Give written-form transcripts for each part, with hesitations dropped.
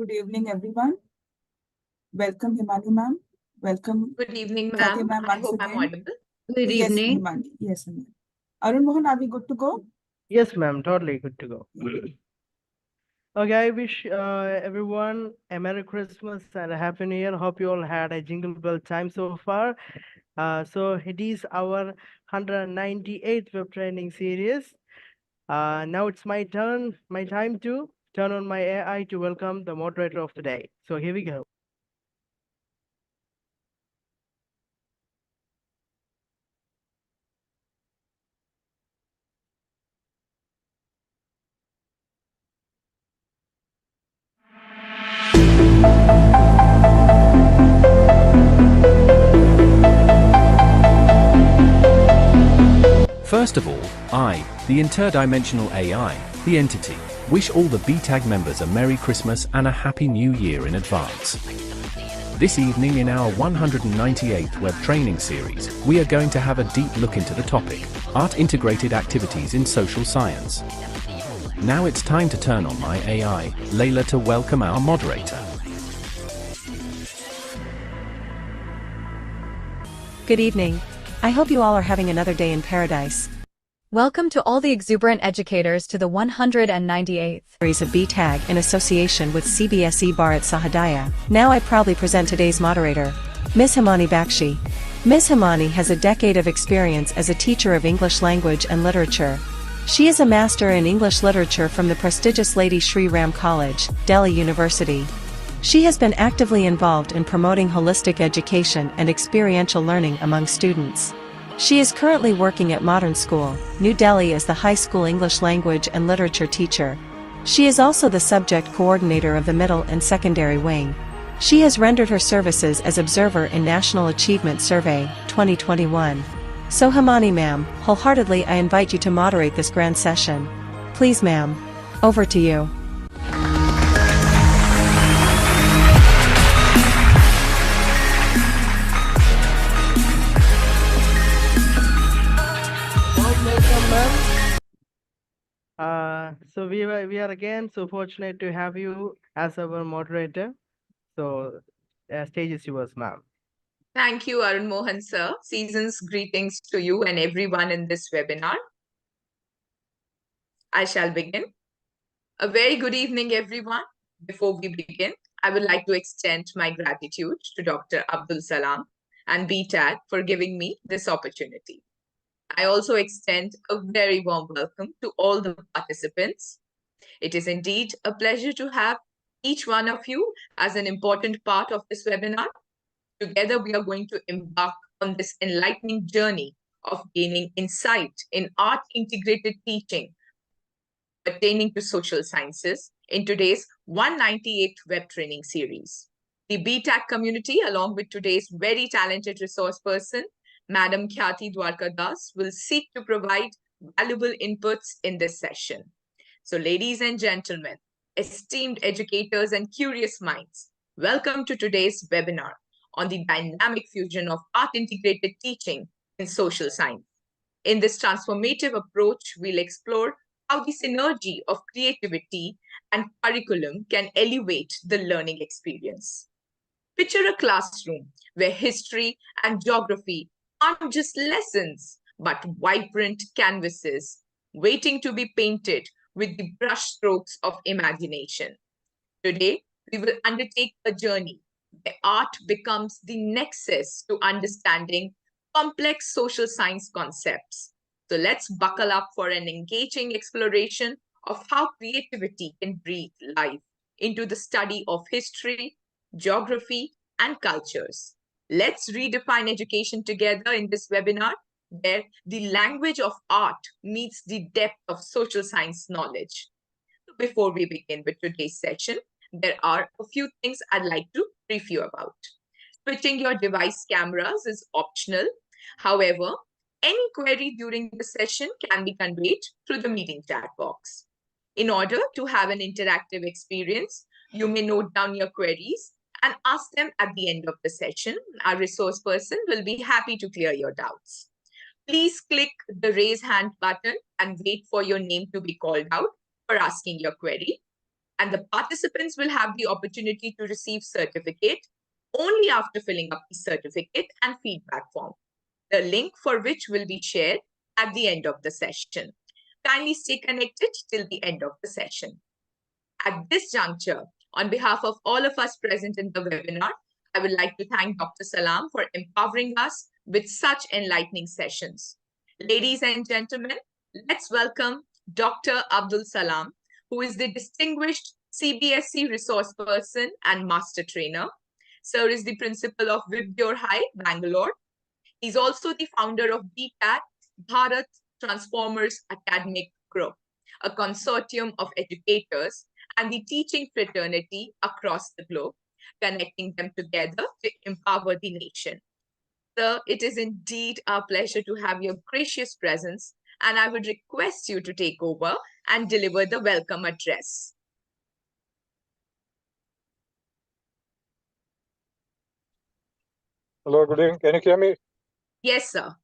Good evening, everyone. Welcome, Himani ma'am. Welcome, Good evening, Khyati ma'am. ma'am, I once hope I'm again. audible. Good Yes, evening. Himani. Yes, Himani. Arun Mohan, are we good to go? Yes, ma'am. Totally good to go. Okay, I wish everyone a Merry Christmas and a Happy New Year. Hope you all had a jingle bell time so far. So it is our 198th web training series. Now it's my time to turn on my AI to welcome the moderator of the day. So here we go. First of all, I, the interdimensional AI, the entity, wish all the BTAG members a Merry Christmas and a Happy New Year in advance. This evening in our 198th web training series, we are going to have a deep look into the topic, Art Integrated Activities in Social Science. Now it's time to turn on my AI, Layla, to welcome our moderator. Good evening. I hope you all are having another day in paradise. Welcome to all the exuberant educators to the 198th series of BTAG in association with CBSE BHARATH SAHODAYA. Now I proudly present today's moderator, Ms. Himani Bakshi. Ms. Himani has a decade of experience as a teacher of English language and literature. She is a master in English literature from the prestigious Lady Shri Ram College, Delhi University. She has been actively involved in promoting holistic education and experiential learning among students. She is currently working at Modern School, New Delhi as the high school English language and literature teacher. She is also the subject coordinator of the middle and secondary wing. She has rendered her services as observer in National Achievement Survey 2021. So Himani ma'am, wholeheartedly I invite you to moderate this grand session. Please ma'am, over to you. So we are again so fortunate to have you as our moderator. So stage is yours, ma'am. Thank you, Arun Mohan, sir. Season's greetings to you and everyone in this webinar. I shall begin. A very good evening, everyone. Before we begin, I would like to extend my gratitude to Dr. Abdul Salam and BTAG for giving me this opportunity. I also extend a very warm welcome to all the participants. It is indeed a pleasure to have each one of you as an important part of this webinar. Together, we are going to embark on this enlightening journey of gaining insight in art-integrated teaching pertaining to social sciences in today's 198th web training series. The BTAG community, along with today's very talented resource person, Madam Khyati Dwarkadas, will seek to provide valuable inputs in this session. So ladies and gentlemen, esteemed educators and curious minds, welcome to today's webinar on the dynamic fusion of art-integrated teaching in social science. In this transformative approach, we'll explore how the synergy of creativity and curriculum can elevate the learning experience. Picture a classroom where history and geography aren't just lessons, but vibrant canvases waiting to be painted with the brushstrokes of imagination. Today, we will undertake a journey where art becomes the nexus to understanding complex social science concepts. So let's buckle up for an engaging exploration of how creativity can breathe life into the study of history, geography, and cultures. Let's redefine education together in this webinar, where the language of art meets the depth of social science knowledge. Before we begin with today's session, there are a few things I'd like to brief you about. Switching your device cameras is optional. However, any query during the session can be conveyed through the meeting chat box. In order to have an interactive experience, you may note down your queries and ask them at the end of the session. Our resource person will be happy to clear your doubts. Please click the raise hand button and wait for your name to be called out for asking your query. and the participants will have the opportunity to receive certificate only after filling up the certificate and feedback form, the link for which will be shared at the end of the session. Kindly stay connected till the end of the session. At this juncture, on behalf of all of us present in the webinar, I would like to thank Dr. Salam for empowering us with such enlightening sessions. Ladies and gentlemen, let's welcome Dr. Abdul Salam, who is the distinguished CBSE resource person and master trainer. Sir is the principal of Vibgyor High, Bangalore. He's also the founder of BTAG, BHARATH Transformers Academic Group, a consortium of educators and the teaching fraternity across the globe, connecting them together to empower the nation. Sir, it is indeed our pleasure to have your gracious presence, and I would request you to take over and deliver the welcome address. Hello, good evening. Can you hear me? Yes, sir.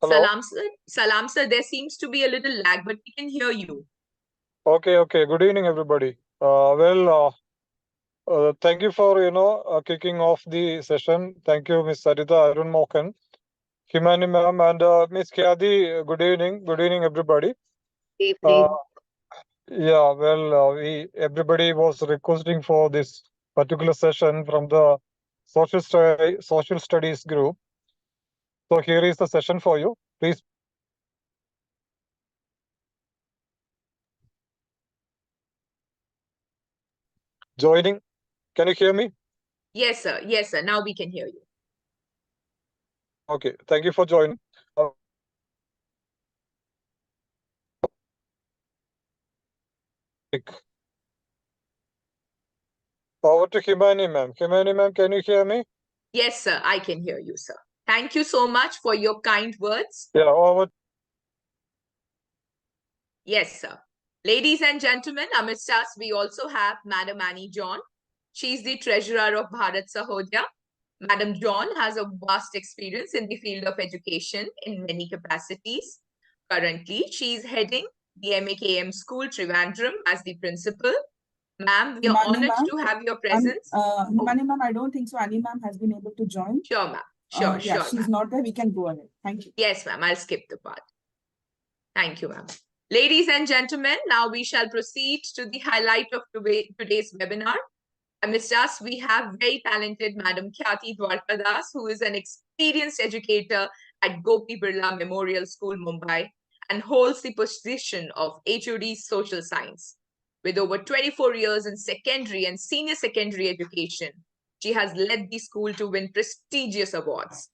Hello. Salam, sir. Salam, sir. There seems to be a little lag, but we can hear you. Okay. Good evening, everybody. Thank you for kicking off the session. Thank you, Miss Sarita, Arun Mohan, Himani ma'am, and Miss Khyati. Good evening. Good evening, everybody. Everybody was requesting for this particular session from the social studies group. So here is the session for you. Please. Joining. Can you hear me? Yes, sir. Yes, sir. Now we can hear you. Okay. Thank you for joining. Over to Himani ma'am. Himani ma'am, can you hear me? Yes, sir. I can hear you, sir. Thank you so much for your kind words. Yeah, over. Yes, sir. Ladies and gentlemen, amidst us, we also have Madam Annie John. She's the treasurer of Bharat SAHODAYA. Madam John has a vast experience in the field of education in many capacities. Currently, she's heading the MAKM School Trivandrum as the principal. Ma'am, we are honored to have your presence. Himani ma'am, I don't think so. Annie ma'am has been able to join. Sure, ma'am. Sure, yeah, she's not there. We can go ahead. Thank you. Yes, ma'am. I'll skip the part. Thank you, ma'am. Ladies and gentlemen, now we shall proceed to the highlight of today's webinar. Amidst us, we have very talented Madam Khyati Dwarkadas, who is an experienced educator at GOPI BIRLA Memorial School, Mumbai, and holds the position of HOD Social Science. With over 24 years in secondary and senior secondary education, she has led the school to win prestigious awards.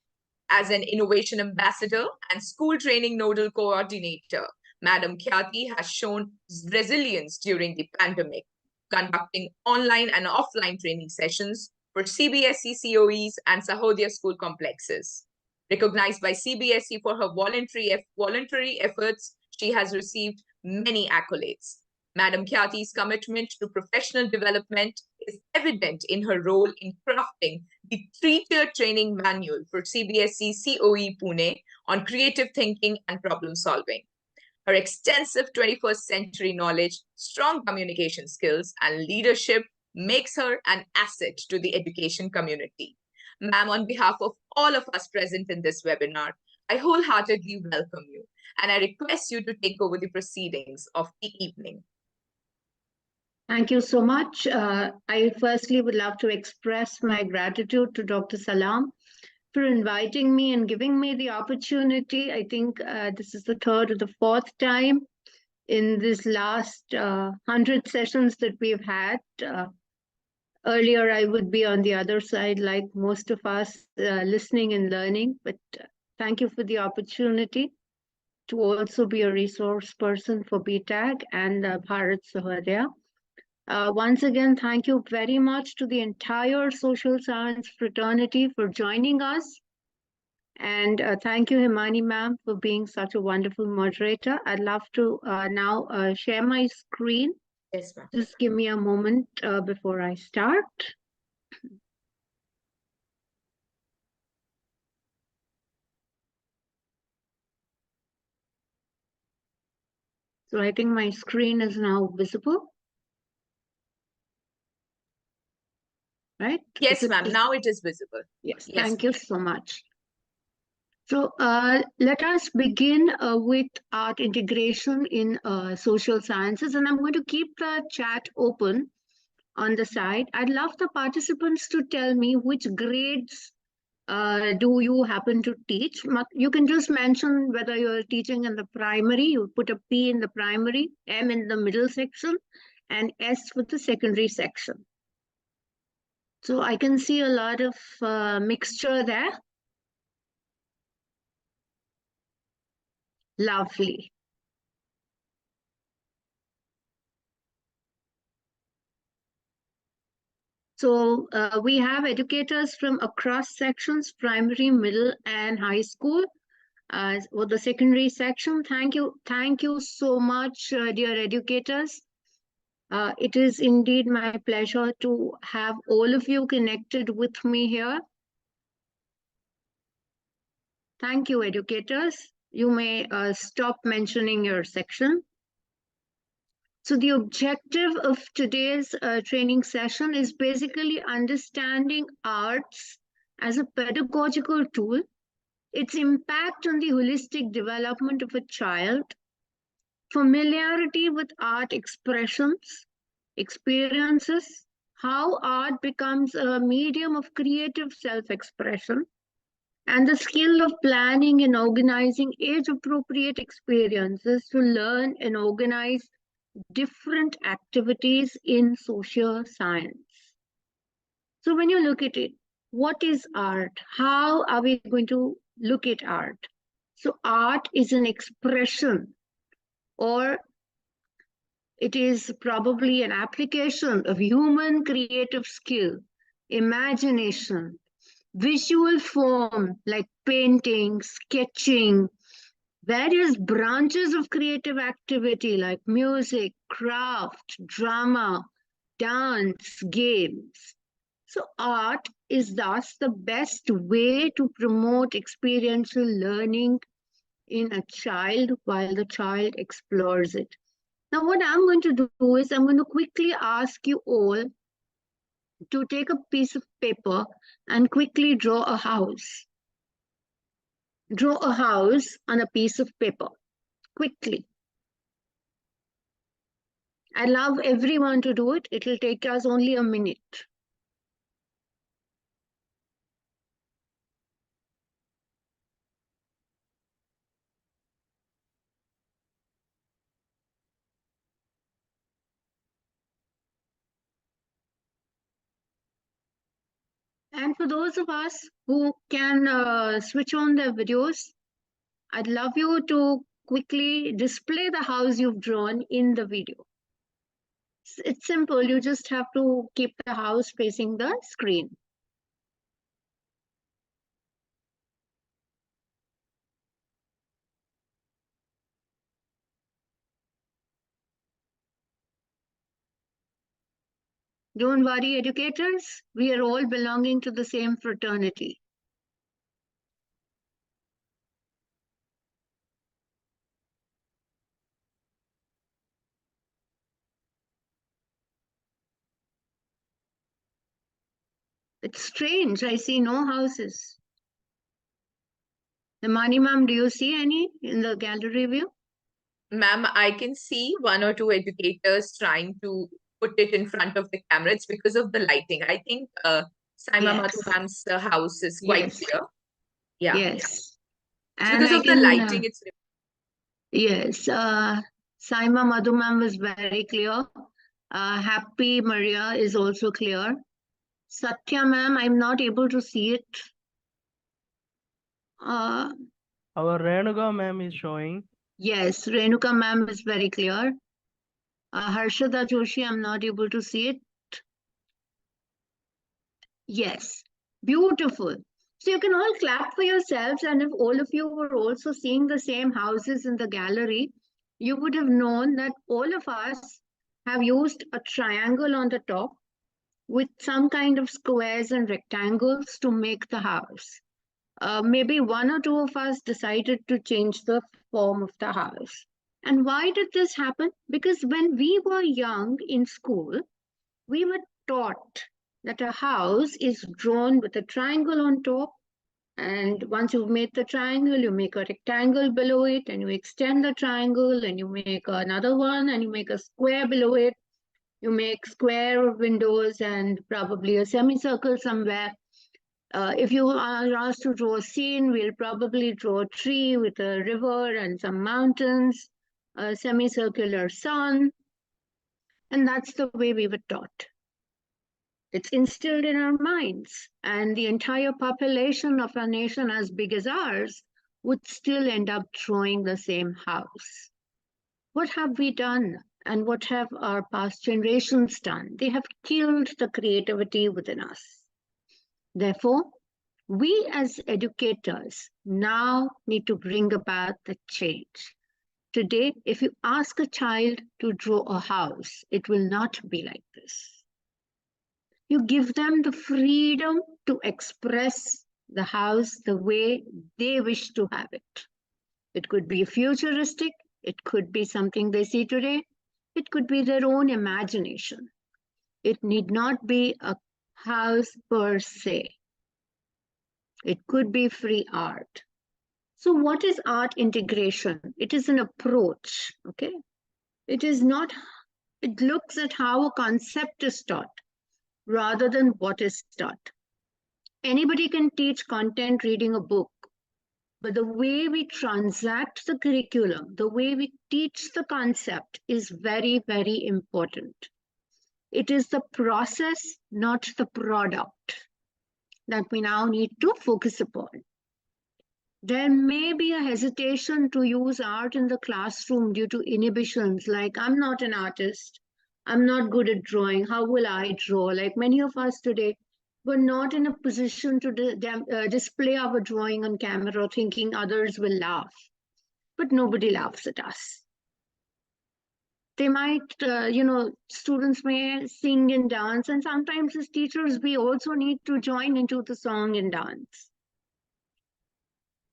As an innovation ambassador and school training nodal coordinator, Madam Khyati has shown resilience during the pandemic, conducting online and offline training sessions for CBSE COEs and Sahodaya school complexes. Recognized by CBSE for her voluntary efforts, she has received many accolades. Madam Khyati's commitment to professional development is evident in her role in crafting the 3-tier training manual for CBSE COE Pune on creative thinking and problem solving. Her extensive 21st century knowledge, strong communication skills, and leadership makes her an asset to the education community. Ma'am, on behalf of all of us present in this webinar, I wholeheartedly welcome you, and I request you to take over the proceedings of the evening. Thank you so much. I firstly would love to express my gratitude to Dr. Salam for inviting me and giving me the opportunity. I think this is the 3rd or the 4th time in this last 100 sessions that we've had. Earlier, I would be on the other side, like most of us, listening and learning. But thank you for the opportunity to also be a resource person for BTAG and Bharat SAHODAYA. Once again, thank you very much to the entire social science fraternity for joining us. And thank you, Himani ma'am, for being such a wonderful moderator. I'd love to now share my screen. Yes, ma'am. Just give me a moment before I start. So I think my screen is now visible. Right? Yes, ma'am. Now it is visible. Yes, Yes. thank you so much. So let us begin with art integration in social sciences, and I'm going to keep the chat open on the side. I'd love the participants to tell me which grades do you happen to teach. You can just mention whether you're teaching in the primary, you put a P in the primary, M in the middle section, and S for the secondary section. So I can see a lot of mixture there. Lovely. So we have educators from across sections, primary, middle, and high school. For the secondary section, thank you so much, dear educators. It is indeed my pleasure to have all of you connected with me here. Thank you, educators. You may stop mentioning your section. So the objective of today's training session is basically understanding arts as a pedagogical tool, its impact on the holistic development of a child, familiarity with art expressions, experiences, how art becomes a medium of creative self-expression, and the skill of planning and organizing age-appropriate experiences to learn and organize different activities in social science. So when you look at it, what is art? How are we going to look at art? So art is an expression, or it is probably an application of human creative skill, imagination, visual form like painting, sketching, various branches of creative activity like music, craft, drama, dance, games. So art is thus the best way to promote experiential learning in a child while the child explores it. Now what I'm going to do is I'm going to quickly ask you all to take a piece of paper and quickly draw a house. Draw a house on a piece of paper, quickly. I'd love everyone to do it. It'll take us only a minute. And for those of us who can switch on their videos, I'd love you to quickly display the house you've drawn in the video. It's simple. You just have to keep the house facing the screen. Don't worry, educators. We are all belonging to the same fraternity. It's strange. I see no houses. The Mani ma'am, do you see any in the gallery view? Ma'am, I can see one or two educators trying to put it in front of the camera. It's because of the lighting. I think Saima Yes. Madhu ma'am's house is quite Yes. clear. Yeah. Yes. It's And because I of the can, lighting, it's yes. Saima Madhu ma'am was very clear. Happy Maria is also clear. Satya ma'am, I'm not able to see it. Our Renuka ma'am is showing. Yes, Renuka ma'am is very clear. Harshada Joshi, I'm not able to see it. Yes, beautiful. So you can all clap for yourselves, and if all of you were also seeing the same houses in the gallery, you would have known that all of us have used a triangle on the top with some kind of squares and rectangles to make the house. Maybe one or two of us decided to change the form of the house. And why did this happen? Because when we were young in school, we were taught that a house is drawn with a triangle on top. And once you've made the triangle, you make a rectangle below it, and you extend the triangle, and you make another one, and you make a square below it. You make square windows and probably a semicircle somewhere. If you are asked to draw a scene, we'll probably draw a tree with a river and some mountains, a semicircular sun. And that's the way we were taught. It's instilled in our minds, and the entire population of a nation as big as ours would still end up drawing the same house. What have we done, and what have our past generations done? They have killed the creativity within us. Therefore, we as educators now need to bring about the change. Today, if you ask a child to draw a house, it will not be like this. You give them the freedom to express the house the way they wish to have it. It could be futuristic, it could be something they see today, it could be their own imagination. It need not be a house per se. It could be free art. So what is art integration? It is an approach, okay? It looks at how a concept is taught rather than what is taught. Anybody can teach content reading a book, but the way we transact the curriculum, the way we teach the concept is very, very important. It is the process, not the product, that we now need to focus upon. There may be a hesitation to use art in the classroom due to inhibitions like, I'm not an artist, I'm not good at drawing, how will I draw? Like many of us today, we're not in a position to display our drawing on camera thinking others will laugh, but nobody laughs at us. They might, students may sing and dance, and sometimes as teachers, we also need to join into the song and dance.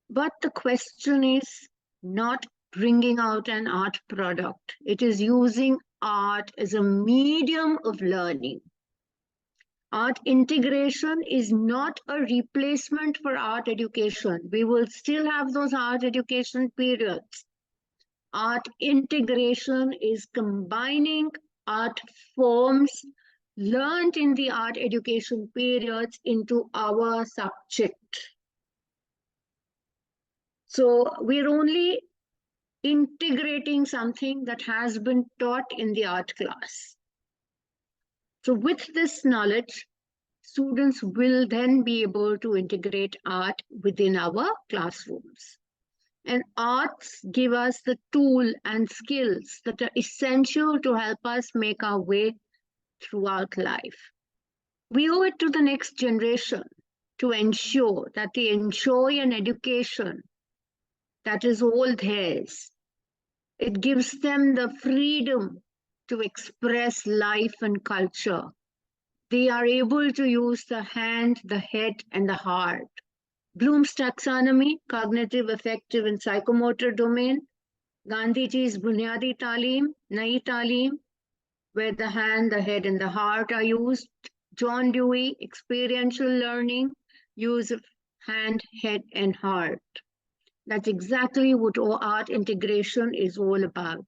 But the question is not bringing out an art product. It is using art as a medium of learning. Art integration is not a replacement for art education. We will still have those art education periods. Art integration is combining art forms learned in the art education periods into our subject. So we're only integrating something that has been taught in the art class. So with this knowledge, students will then be able to integrate art within our classrooms. And arts give us the tool and skills that are essential to help us make our way throughout life. We owe it to the next generation to ensure that they enjoy an education that is all theirs. It gives them the freedom to express life and culture. They are able to use the hand, the head, and the heart. Bloom's taxonomy, cognitive, affective, and psychomotor domain. Gandhiji's Bunyadi Talim, Nai Talim, where the hand, the head, and the heart are used. John Dewey, experiential learning, use of hand, head, and heart. That's exactly what art integration is all about.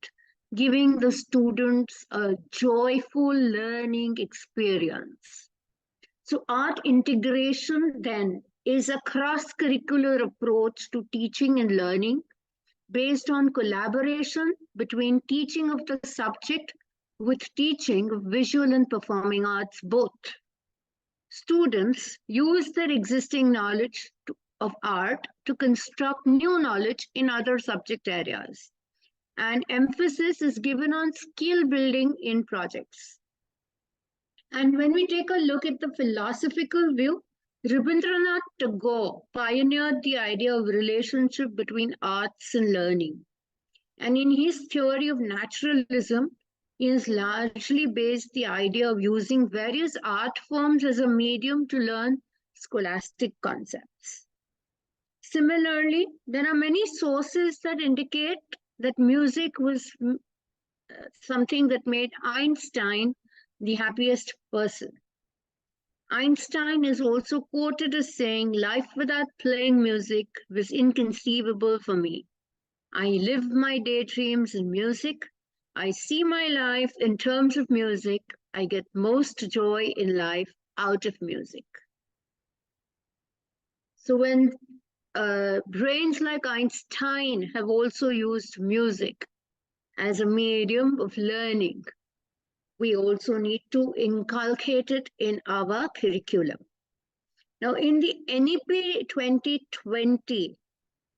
Giving the students a joyful learning experience. So art integration then is a cross-curricular approach to teaching and learning based on collaboration between teaching of the subject with teaching of visual and performing arts both. Students use their existing knowledge of art to construct new knowledge in other subject areas. And emphasis is given on skill building in projects. And when we take a look at the philosophical view, Rabindranath Tagore pioneered the idea of relationship between arts and learning. And in his theory of naturalism, he has largely based the idea of using various art forms as a medium to learn scholastic concepts. Similarly, there are many sources that indicate that music was something that made Einstein the happiest person. Einstein is also quoted as saying, "Life without playing music was inconceivable for me. I live my daydreams in music. I see my life in terms of music. I get most joy in life out of music." So when brains like Einstein have also used music as a medium of learning, we also need to inculcate it in our curriculum. Now, in the NEP 2020,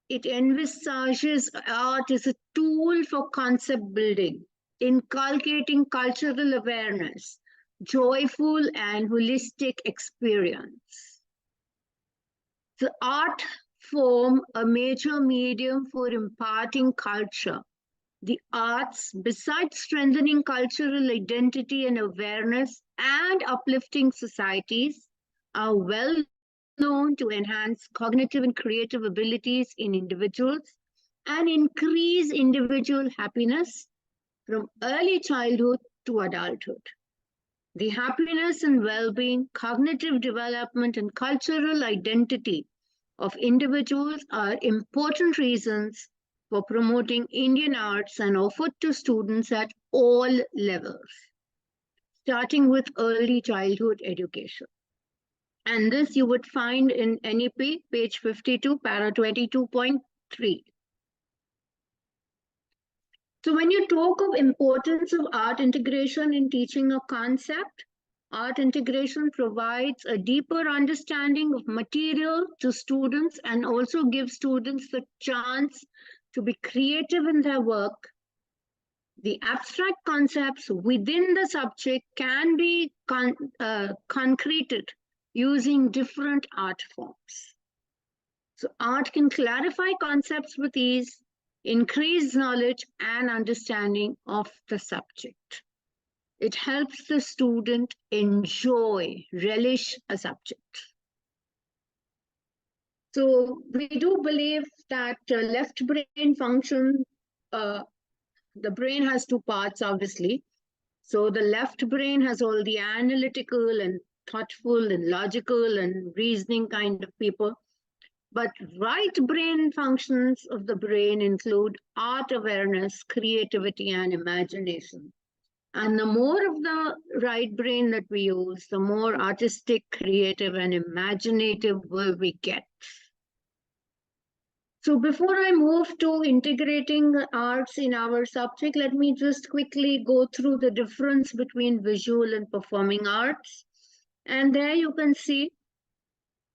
it envisages art as a tool for concept building, inculcating cultural awareness, joyful and holistic experience. The art form a major medium for imparting culture. The arts, besides strengthening cultural identity and awareness and uplifting societies, are well known to enhance cognitive and creative abilities in individuals and increase individual happiness from early childhood to adulthood. The happiness and well-being, cognitive development, and cultural identity of individuals are important reasons for promoting Indian arts and offered to students at all levels, starting with early childhood education. And this you would find in NEP, page 52, para 22.3. So when you talk of importance of art integration in teaching a concept, art integration provides a deeper understanding of material to students and also gives students the chance to be creative in their work. The abstract concepts within the subject can be concreted using different art forms. So art can clarify concepts with ease, increase knowledge and understanding of the subject. It helps the student enjoy, relish a subject. So we do believe that left brain function, the brain has two parts, obviously. So the left brain has all the analytical and thoughtful and logical and reasoning kind of people. But right brain functions of the brain include art awareness, creativity, and imagination. And the more of the right brain that we use, the more artistic, creative, and imaginative will we get. So before I move to integrating arts in our subject, let me just quickly go through the difference between visual and performing arts. And there you can see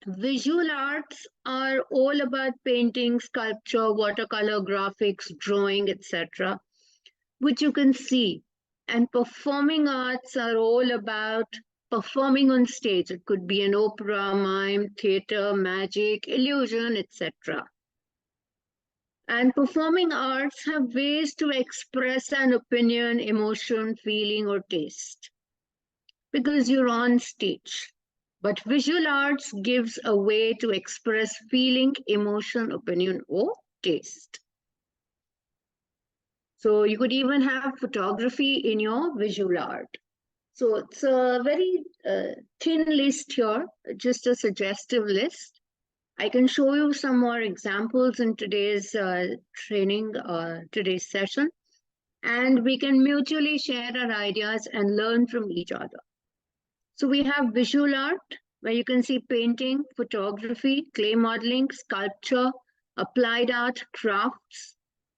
visual arts are all about painting, sculpture, watercolor, graphics, drawing, etc., which you can see. And performing arts are all about performing on stage. It could be an opera, mime, theater, magic, illusion, etc. And performing arts have ways to express an opinion, emotion, feeling, or taste, because you're on stage. But visual arts gives a way to express feeling, emotion, opinion, or taste. So you could even have photography in your visual art. So it's a very thin list here, just a suggestive list. I can show you some more examples in today's training, today's session, and we can mutually share our ideas and learn from each other. So we have visual art, where you can see painting, photography, clay modeling, sculpture, applied art, crafts.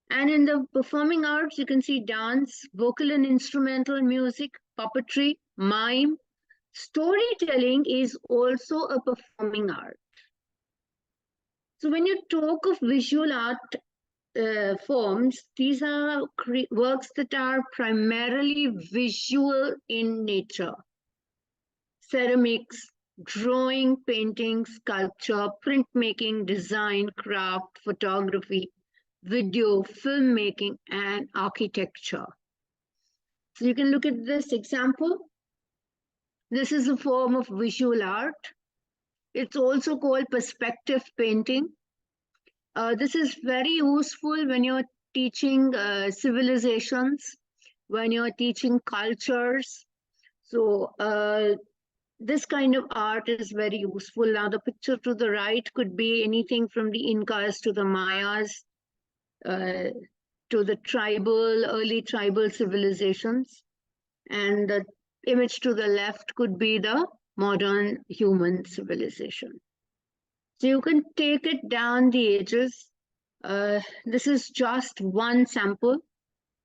And in the performing arts, you can see dance, vocal and instrumental music, puppetry, mime. Storytelling is also a performing art. So when you talk of visual art forms, these are works that are primarily visual in nature. Ceramics, drawing, painting, sculpture, printmaking, design, craft, photography, video, filmmaking, and architecture. So you can look at this example. This is a form of visual art. It's also called perspective painting. This is very useful when you're teaching civilizations, when you're teaching cultures. So this kind of art is very useful. Now, the picture to the right could be anything from the Incas to the Mayas, to the early tribal civilizations. And the image to the left could be the modern human civilization. So you can take it down the ages. This is just one sample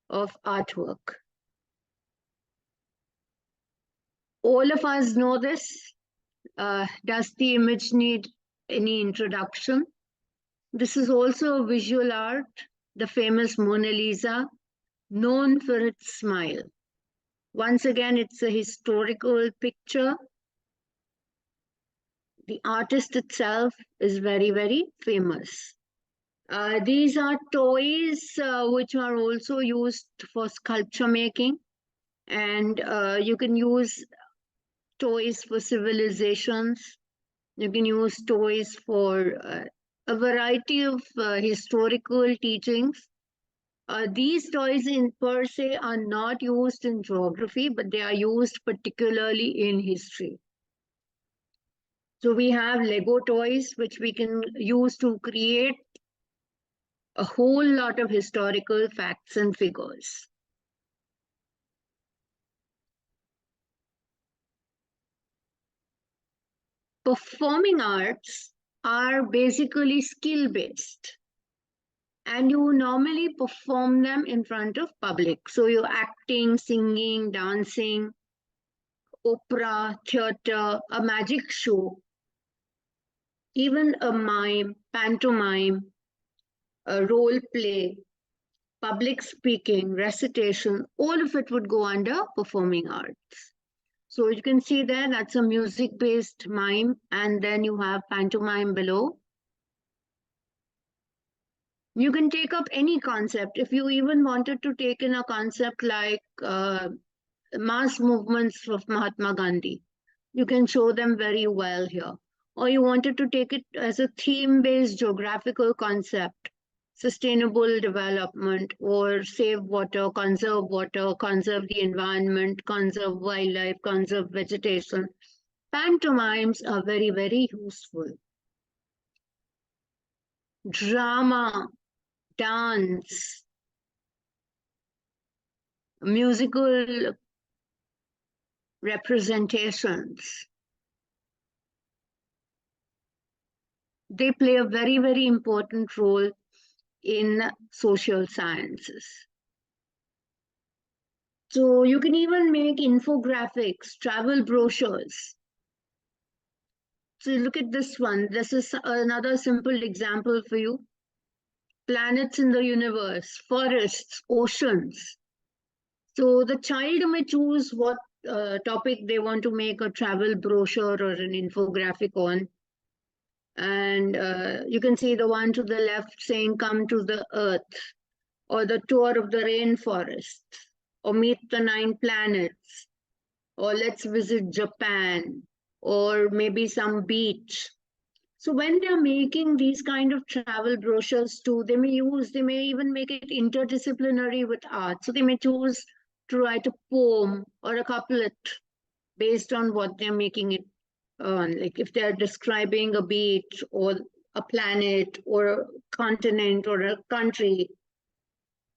of artwork. All of us know this. Does the image need any introduction? This is also a visual art, the famous Mona Lisa, known for its smile. Once again, it's a historical picture. The artist itself is very, very famous. These are toys which are also used for sculpture making. And you can use toys for civilizations. You can use toys for a variety of historical teachings. These toys per se are not used in geography, but they are used particularly in history. So we have Lego toys, which we can use to create a whole lot of historical facts and figures. Performing arts are basically skill-based, and you normally perform them in front of public. So you're acting, singing, dancing, opera, theater, a magic show, even a mime, pantomime, a role play, public speaking, recitation, all of it would go under performing arts. So you can see there, that's a music-based mime, and then you have pantomime below. You can take up any concept. If you even wanted to take in a concept like mass movements of Mahatma Gandhi, you can show them very well here. Or you wanted to take it as a theme-based geographical concept, sustainable development, or save water, conserve the environment, conserve wildlife, conserve vegetation. Pantomimes are very, very useful. Drama, dance, musical representations. They play a very, very important role in social sciences. So you can even make infographics, travel brochures. So look at this one. This is another simple example for you. Planets in the universe, forests, oceans. So the child may choose what topic they want to make a travel brochure or an infographic on. And you can see the one to the left saying, come to the Earth, or the tour of the rainforest, or meet the 9 planets, or let's visit Japan, or maybe some beach. So when they're making these kind of travel brochures too, they may even make it interdisciplinary with art. So they may choose to write a poem or a couplet based on what they're making it on. Like if they're describing a beach or a planet or a continent or a country.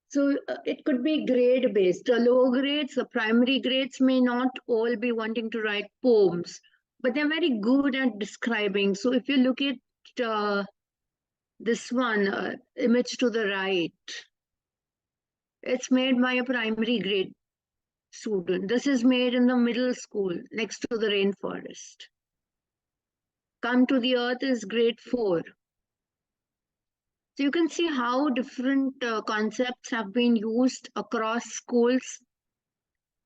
So it could be grade based. The low grades, the primary grades may not all be wanting to write poems, but they're very good at describing. So if you look at this one, image to the right, it's made by a primary grade student. This is made in the middle school next to the rainforest. Come to the Earth is grade 4. So you can see how different concepts have been used across schools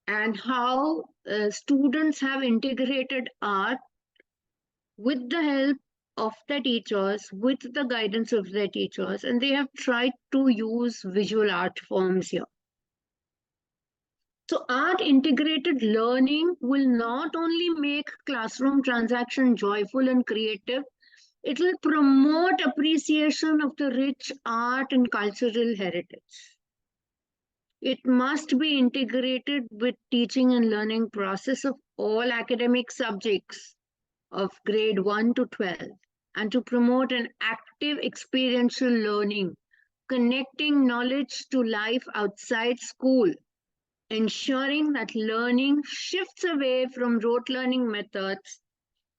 and how students have integrated art with the help of their teachers, with the guidance of their teachers, and they have tried to use visual art forms here. So art integrated learning will not only make classroom transaction joyful and creative, It will promote appreciation of the rich art and cultural heritage. It must be integrated with teaching and learning process of all academic subjects of grade 1 to 12, and to promote an active experiential learning, connecting knowledge to life outside school, ensuring that learning shifts away from rote learning methods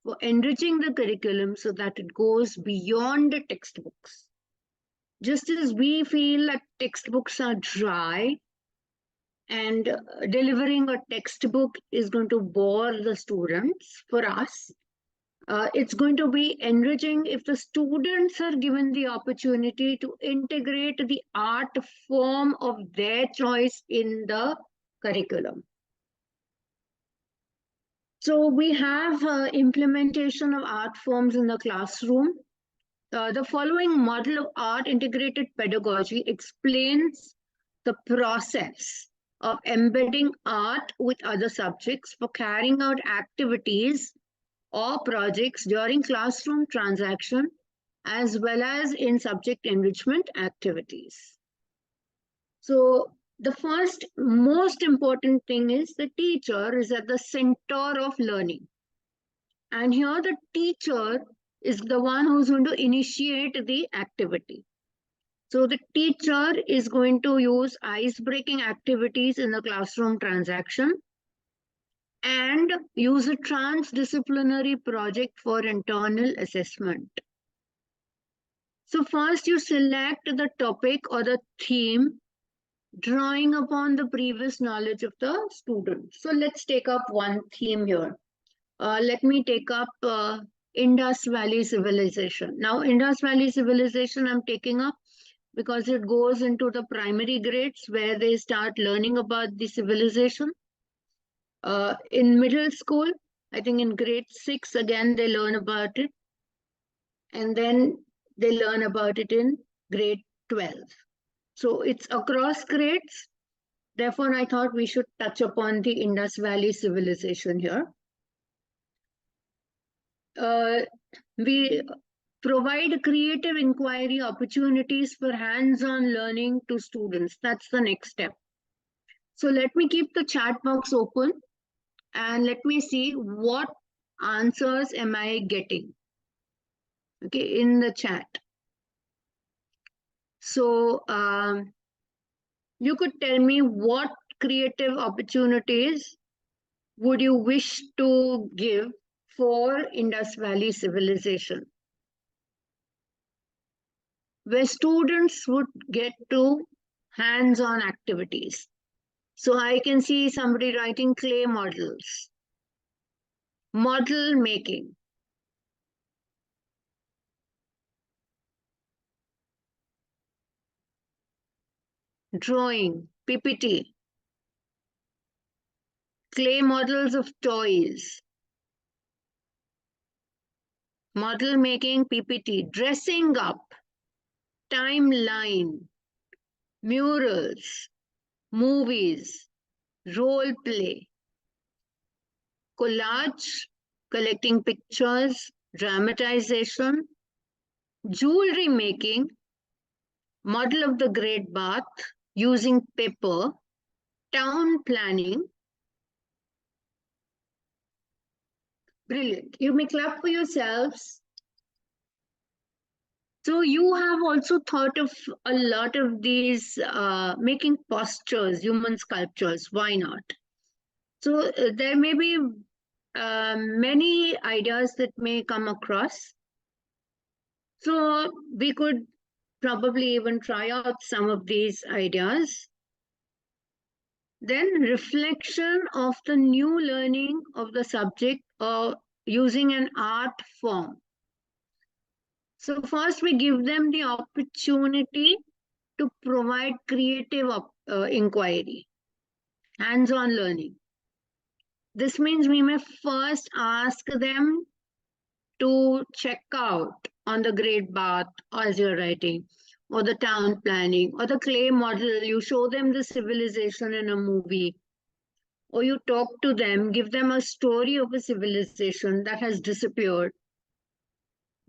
for enriching the curriculum so that it goes beyond the textbooks. Just as we feel that textbooks are dry and delivering a textbook is going to bore the students, for us, it's going to be enriching if the students are given the opportunity to integrate the art form of their choice in the curriculum. So we have implementation of art forms in the classroom. The following model of art integrated pedagogy explains the process of embedding art with other subjects for carrying out activities or projects during classroom transaction, as well as in subject enrichment activities. So the first most important thing is the teacher is at the center of learning. And here the teacher is the one who's going to initiate the activity. So the teacher is going to use ice-breaking activities in the classroom transaction and use a transdisciplinary project for internal assessment. So first you select the topic or the theme, drawing upon the previous knowledge of the student. So let's take up one theme here. Let me take up Indus Valley Civilization. Now Indus Valley Civilization I'm taking up because it goes into the primary grades where they start learning about the civilization. In middle school, I think in grade 6, again, they learn about it. And then they learn about it in grade 12. So it's across grades. Therefore, I thought we should touch upon the Indus Valley Civilization here. We provide creative inquiry opportunities for hands-on learning to students. That's the next step. So let me keep the chat box open and let me see what answers am I getting, okay, in the chat. So you could tell me what creative opportunities would you wish to give for Indus Valley Civilization, where students would get to hands-on activities. So I can see somebody writing clay models, model making, drawing, PPT, clay models of toys, model making, PPT, dressing up, timeline, murals, movies, role play, collage, collecting pictures, dramatization, jewelry making, model of the Great Bath using paper, town planning. Brilliant. You may clap for yourselves. So you have also thought of a lot of these making postures, human sculptures. Why not? So there may be many ideas that may come across. So we could probably even try out some of these ideas. Then reflection of the new learning of the subject or using an art form. So first we give them the opportunity to provide creative inquiry, hands-on learning. This means we may first ask them to check out on the Great Bath as you're writing, or the town planning, or the clay model. You show them the civilization in a movie, or you talk to them, give them a story of a civilization that has disappeared.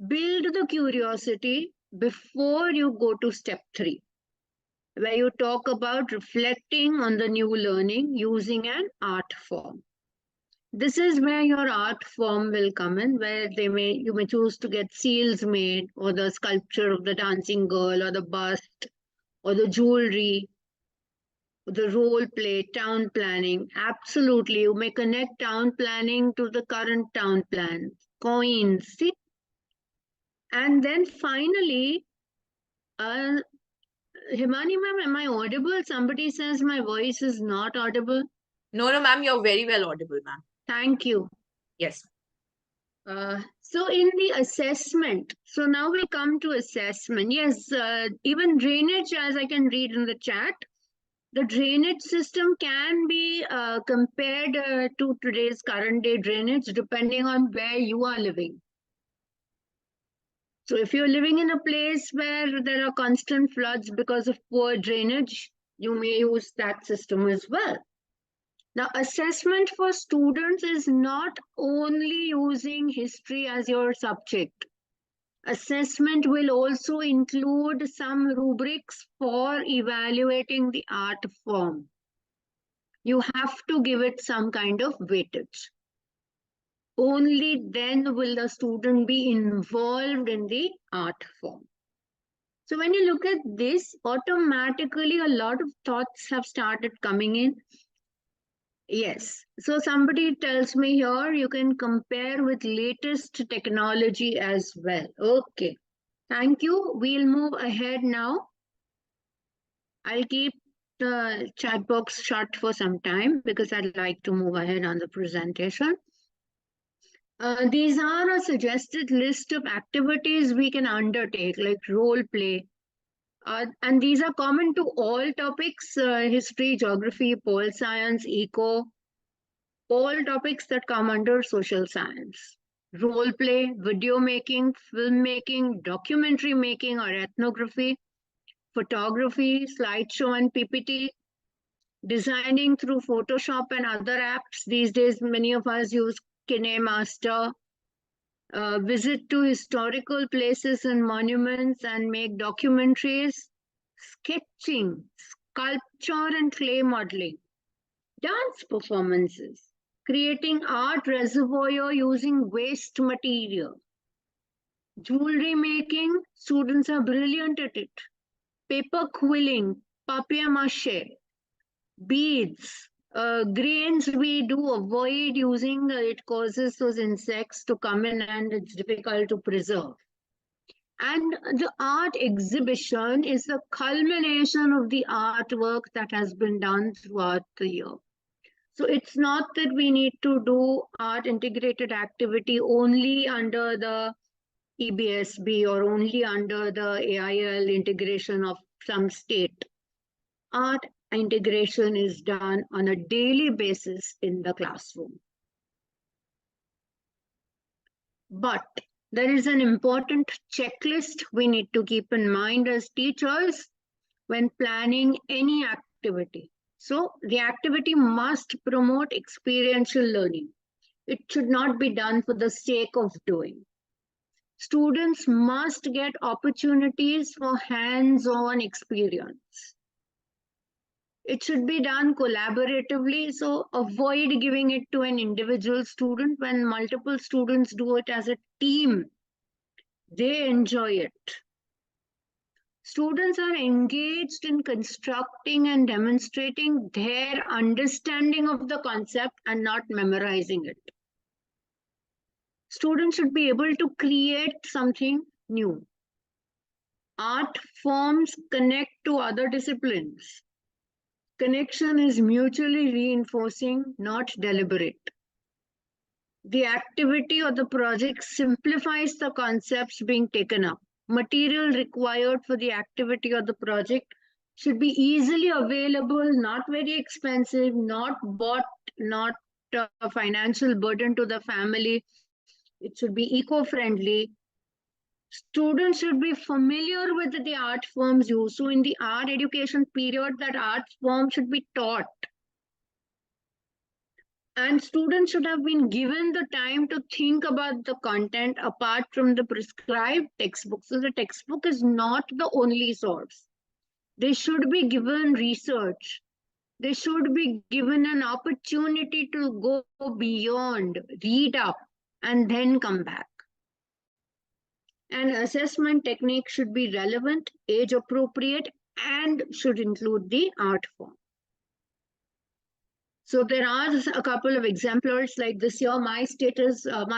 build the curiosity before you go to step 3, where you talk about reflecting on the new learning using an art form. This is where your art form will come in, where you may choose to get seals made, or the sculpture of the dancing girl, or the bust, or the jewelry, the role play, town planning. Absolutely, you may connect town planning to the current town plan, coins, see? And then finally, Himani ma'am, am I audible? Somebody says my voice is not audible. No, ma'am, you're very well audible, ma'am. Thank you. Yes. So in the assessment, so now we come to assessment. Yes, even drainage, as I can read in the chat, the drainage system can be compared to today's current day drainage, depending on where you are living. So if you're living in a place where there are constant floods because of poor drainage, you may use that system as well. Now, assessment for students is not only using history as your subject. Assessment will also include some rubrics for evaluating the art form. You have to give it some kind of weightage. Only then will the student be involved in the art form. So when you look at this, automatically a lot of thoughts have started coming in. Yes, so somebody tells me here you can compare with latest technology as well. Okay, thank you. We'll move ahead now. I'll keep the chat box shut for some time because I'd like to move ahead on the presentation. These are a suggested list of activities we can undertake, like role play. And these are common to all topics, history, geography, pol science, eco, all topics that come under social science. Role play, video making, film making, documentary making or ethnography, photography, slideshow and PPT, designing through Photoshop and other apps. These days, many of us use KineMaster. Visit to historical places and monuments and make documentaries, sketching, sculpture and clay modeling, dance performances, creating art reservoir using waste material, jewelry making, students are brilliant at it, paper quilling, papier-mâché, beads, grains we do avoid using, it causes those insects to come in and it's difficult to preserve. And the art exhibition is the culmination of the artwork that has been done throughout the year. So it's not that we need to do art integrated activity only under the EBSB or only under the AIL integration of some state. Art integration is done on a daily basis in the classroom. But there is an important checklist we need to keep in mind as teachers when planning any activity. So the activity must promote experiential learning. It should not be done for the sake of doing. Students must get opportunities for hands-on experience. It should be done collaboratively, so avoid giving it to an individual student. When multiple students do it as a team, they enjoy it. Students are engaged in constructing and demonstrating their understanding of the concept and not memorizing it. Students should be able to create something new. Art forms connect to other disciplines. Connection is mutually reinforcing, not deliberate. The activity or the project simplifies the concepts being taken up. Material required for the activity or the project should be easily available, not very expensive, not bought, not a financial burden to the family. It should be eco-friendly. Students should be familiar with the art forms used. So in the art education period, that art form should be taught. And students should have been given the time to think about the content apart from the prescribed textbook. So the textbook is not the only source. They should be given research. They should be given an opportunity to go beyond, read up, and then come back. And assessment technique should be relevant, age appropriate, and should include the art form. So there are a couple of exemplars like this year. My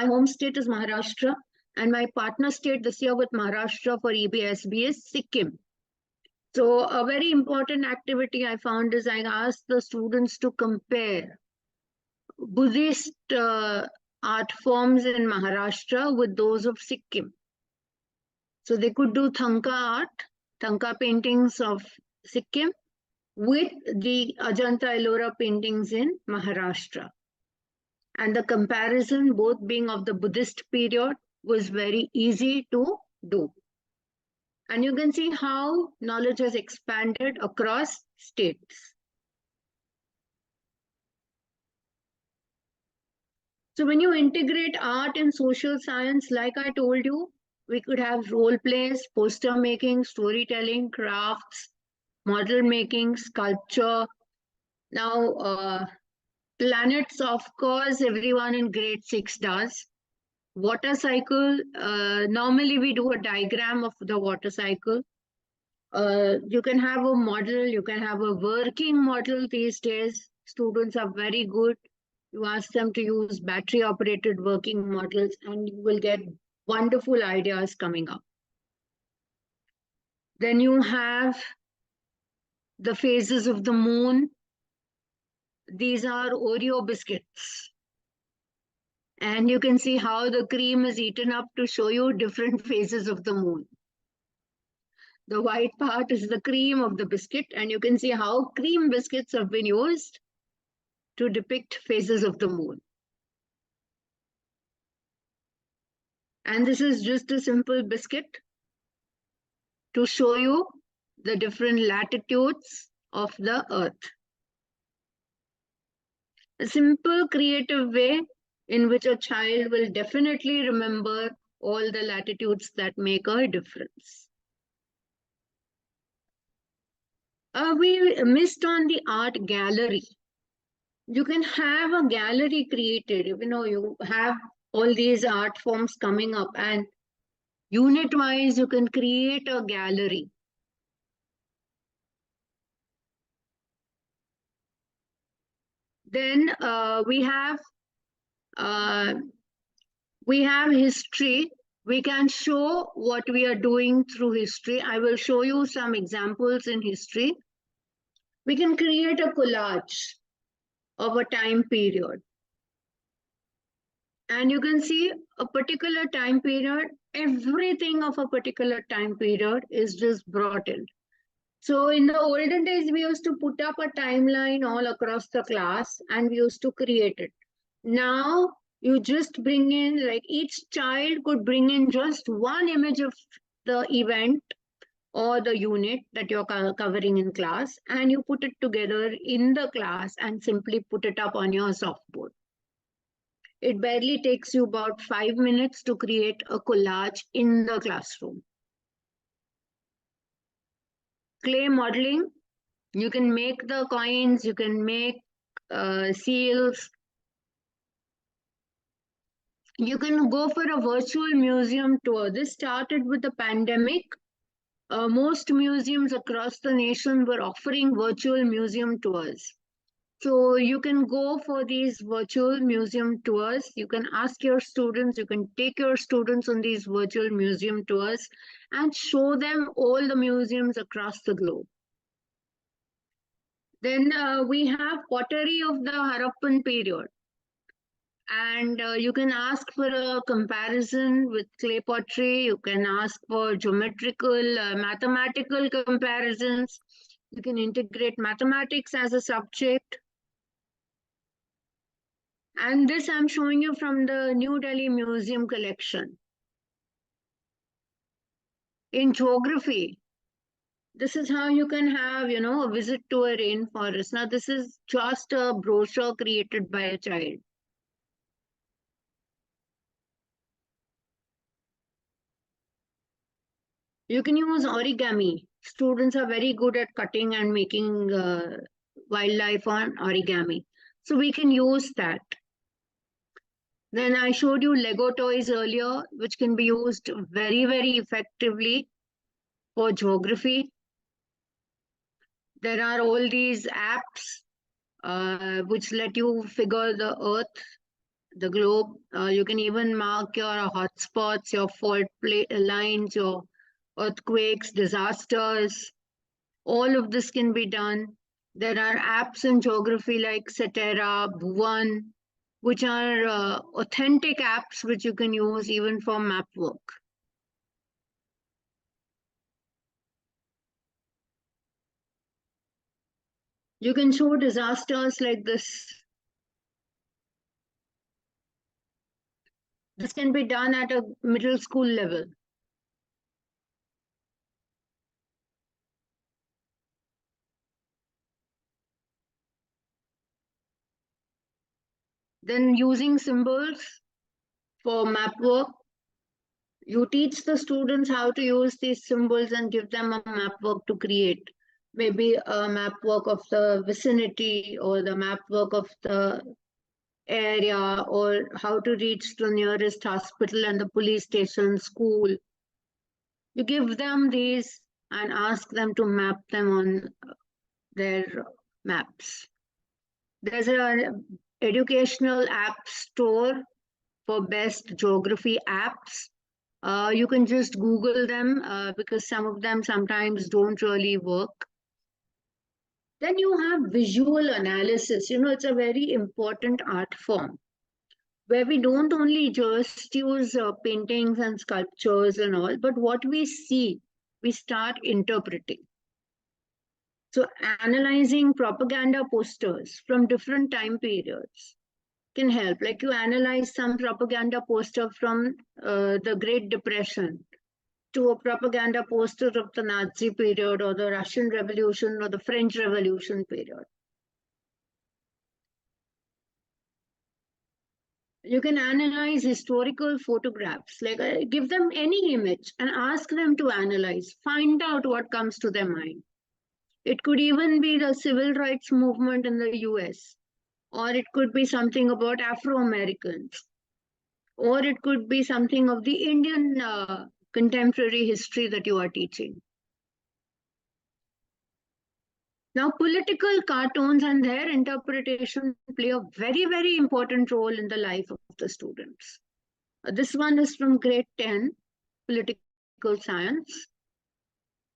home state is Maharashtra, and my partner state this year with Maharashtra for EBSB is Sikkim. So a very important activity I found is I asked the students to compare Buddhist art forms in Maharashtra with those of Sikkim. So they could do Thangka art, Thangka paintings of Sikkim with the Ajanta Ellora paintings in Maharashtra. And the comparison, both being of the Buddhist period, was very easy to do. And you can see how knowledge has expanded across states. So when you integrate art and social science, like I told you, we could have role plays, poster making, storytelling, crafts, model making, sculpture. Now, planets, of course, everyone in grade 6 does. Water cycle, normally we do a diagram of the water cycle. You can have a model, you can have a working model these days. Students are very good. You ask them to use battery operated working models and you will get wonderful ideas coming up. Then you have the phases of the moon. These are Oreo biscuits. And you can see how the cream is eaten up to show you different phases of the moon. The white part is the cream of the biscuit, and you can see how cream biscuits have been used to depict phases of the moon. And this is just a simple biscuit to show you the different latitudes of the earth. A simple creative way in which a child will definitely remember all the latitudes that make a difference. We missed on the art gallery. You can have a gallery created. You have all these art forms coming up, and unit-wise, you can create a gallery. Then we have history. We can show what we are doing through history. I will show you some examples in history. We can create a collage of a time period. And you can see a particular time period, everything of a particular time period is just brought in. So in the olden days, we used to put up a timeline all across the class and we used to create it. Now, you just bring in, like each child could bring in just one image of the event or the unit that you're covering in class, and you put it together in the class and simply put it up on your softboard. It barely takes you about 5 minutes to create a collage in the classroom. Clay modeling, you can make the coins, you can make seals. You can go for a virtual museum tour. This started with the pandemic. Most museums across the nation were offering virtual museum tours. So you can go for these virtual museum tours. You can ask your students, you can take your students on these virtual museum tours and show them all the museums across the globe. Then we have pottery of the Harappan period. And you can ask for a comparison with clay pottery. You can ask for geometrical, mathematical comparisons. You can integrate mathematics as a subject. And this I'm showing you from the New Delhi Museum collection. In geography, This is how you can have, a visit to a rainforest. Now, this is just a brochure created by a child. You can use origami. Students are very good at cutting and making wildlife on origami. So we can use that. Then I showed you Lego toys earlier, which can be used very, very effectively for geography. There are all these apps which let you figure the earth, the globe. You can even mark your hotspots, your fault lines, your earthquakes, disasters. All of this can be done. There are apps in geography like Cetera, Bhuvan, which are authentic apps which you can use even for map work. You can show disasters like this. This can be done at a middle school level. Then using symbols for map work. You teach the students how to use these symbols and give them a map work to create. Maybe a map work of the vicinity or the map work of the area, or how to reach the nearest hospital and the police station, school. You give them these and ask them to map them on their maps. There's an educational app store for best geography apps. You can just Google them because some of them sometimes don't really work. Then you have visual analysis. It's a very important art form where we don't only just use paintings and sculptures and all, but what we see, we start interpreting. So analyzing propaganda posters from different time periods can help. Like you analyze some propaganda poster from the Great Depression to a propaganda poster of the Nazi period or the Russian Revolution or the French Revolution period. You can analyze historical photographs, like give them any image and ask them to analyze, find out what comes to their mind. It could even be the civil rights movement in the US, or it could be something about Afro-Americans, or it could be something of the Indian contemporary history that you are teaching. Now, political cartoons and their interpretation play a very, very important role in the life of the students. This one is from grade 10, political science.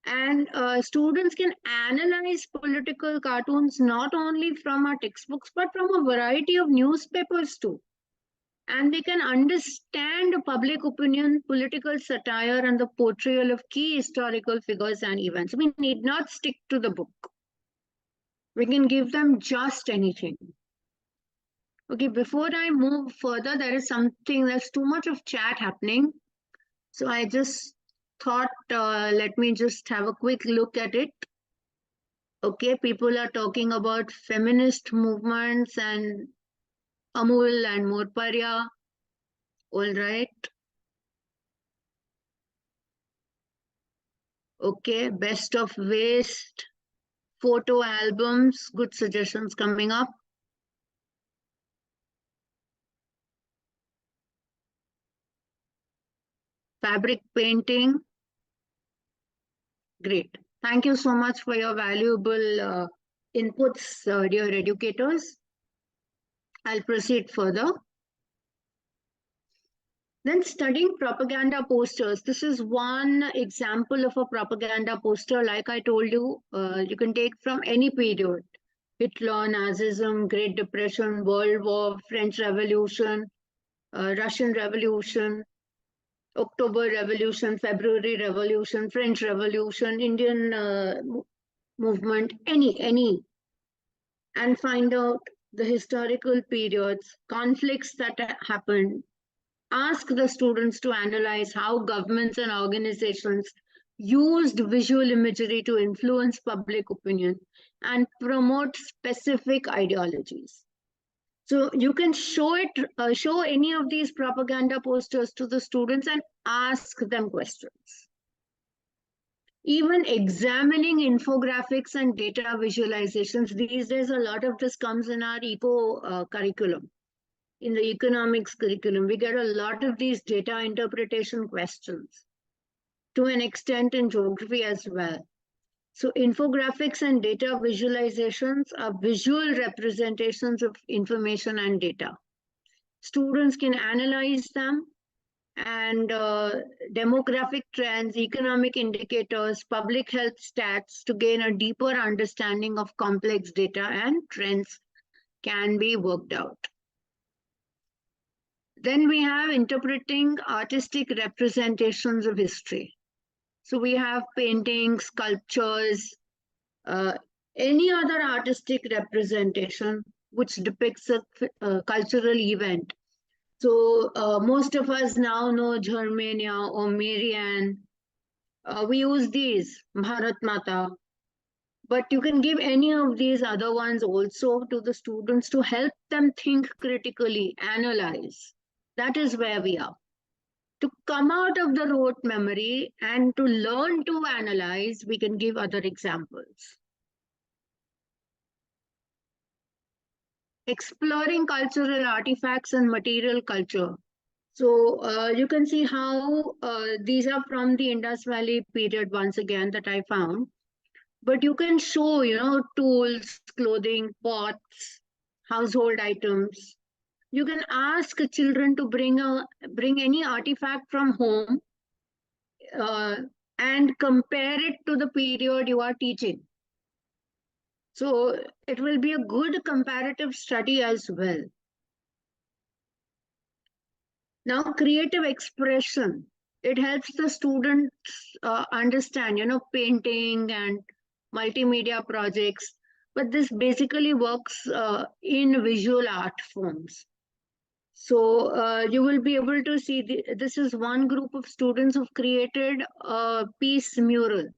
And students can analyze political cartoons not only from our textbooks, but from a variety of newspapers too. And they can understand public opinion, political satire, and the portrayal of key historical figures and events. We need not stick to the book. We can give them just anything. Okay, before I move further, there's too much of chat happening. So I just thought, let me just have a quick look at it. Okay, people are talking about feminist movements and Amul and Morparya. All right. Okay, best of waste, photo albums, good suggestions coming up. Fabric painting. Great. Thank you so much for your valuable inputs, dear educators. I'll proceed further. Then studying propaganda posters. This is one example of a propaganda poster. Like I told you, you can take from any period. Hitler, Nazism, Great Depression, World War, French Revolution, Russian Revolution, October Revolution, February Revolution, French Revolution, Indian movement, any. And find out the historical periods, conflicts that happened. Ask the students to analyze how governments and organizations used visual imagery to influence public opinion and promote specific ideologies. So you can show any of these propaganda posters to the students and ask them questions. Even examining infographics and data visualizations, these days a lot of this comes in our ECO curriculum, in the economics curriculum. We get a lot of these data interpretation questions, to an extent in geography as well. So infographics and data visualizations are visual representations of information and data. Students can analyze them and demographic trends, economic indicators, public health stats to gain a deeper understanding of complex data and trends can be worked out. Then we have interpreting artistic representations of history. So we have paintings, sculptures, any other artistic representation which depicts a cultural event. So most of us now know Germania or Marianne. We use these, Bharat Mata. But you can give any of these other ones also to the students to help them think critically, analyze. That is where we are. To come out of the rote memory and to learn to analyze, we can give other examples. Exploring cultural artifacts and material culture. So you can see how these are from the Indus Valley period once again that I found. But you can show, tools, clothing, pots, household items. You can ask children to bring any artifact from home and compare it to the period you are teaching. So it will be a good comparative study as well. Now, creative expression. It helps the students understand, painting and multimedia projects. But this basically works in visual art forms. So you will be able to see, this is one group of students who've created a peace mural.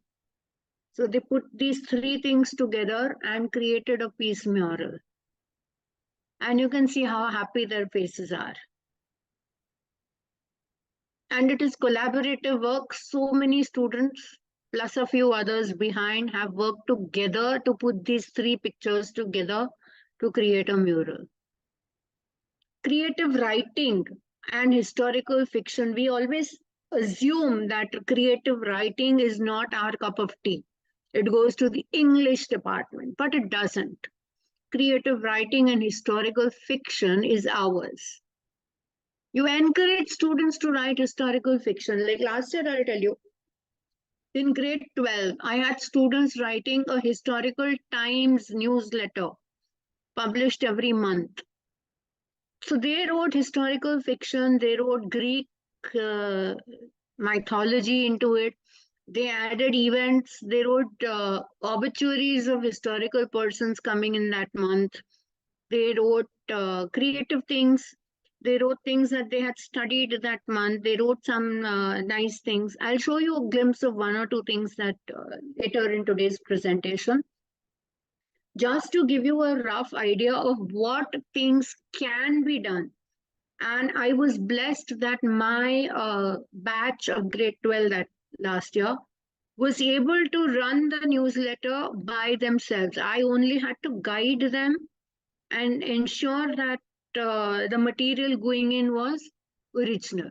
So they put these three things together and created a peace mural. And you can see how happy their faces are. And it is collaborative work. So many students, plus a few others behind, have worked together to put these three pictures together to create a mural. Creative writing and historical fiction. We always assume that creative writing is not our cup of tea. It goes to the English department, but it doesn't. Creative writing and historical fiction is ours. You encourage students to write historical fiction. Like last year, I'll tell you, in grade 12, I had students writing a historical Times newsletter published every month. So they wrote historical fiction, they wrote Greek mythology into it. They added events, they wrote obituaries of historical persons coming in that month. They wrote creative things. They wrote things that they had studied that month. They wrote some nice things. I'll show you a glimpse of one or two things that later in today's presentation. Just to give you a rough idea of what things can be done. And I was blessed that my batch of grade 12 that last year was able to run the newsletter by themselves. I only had to guide them and ensure that the material going in was original.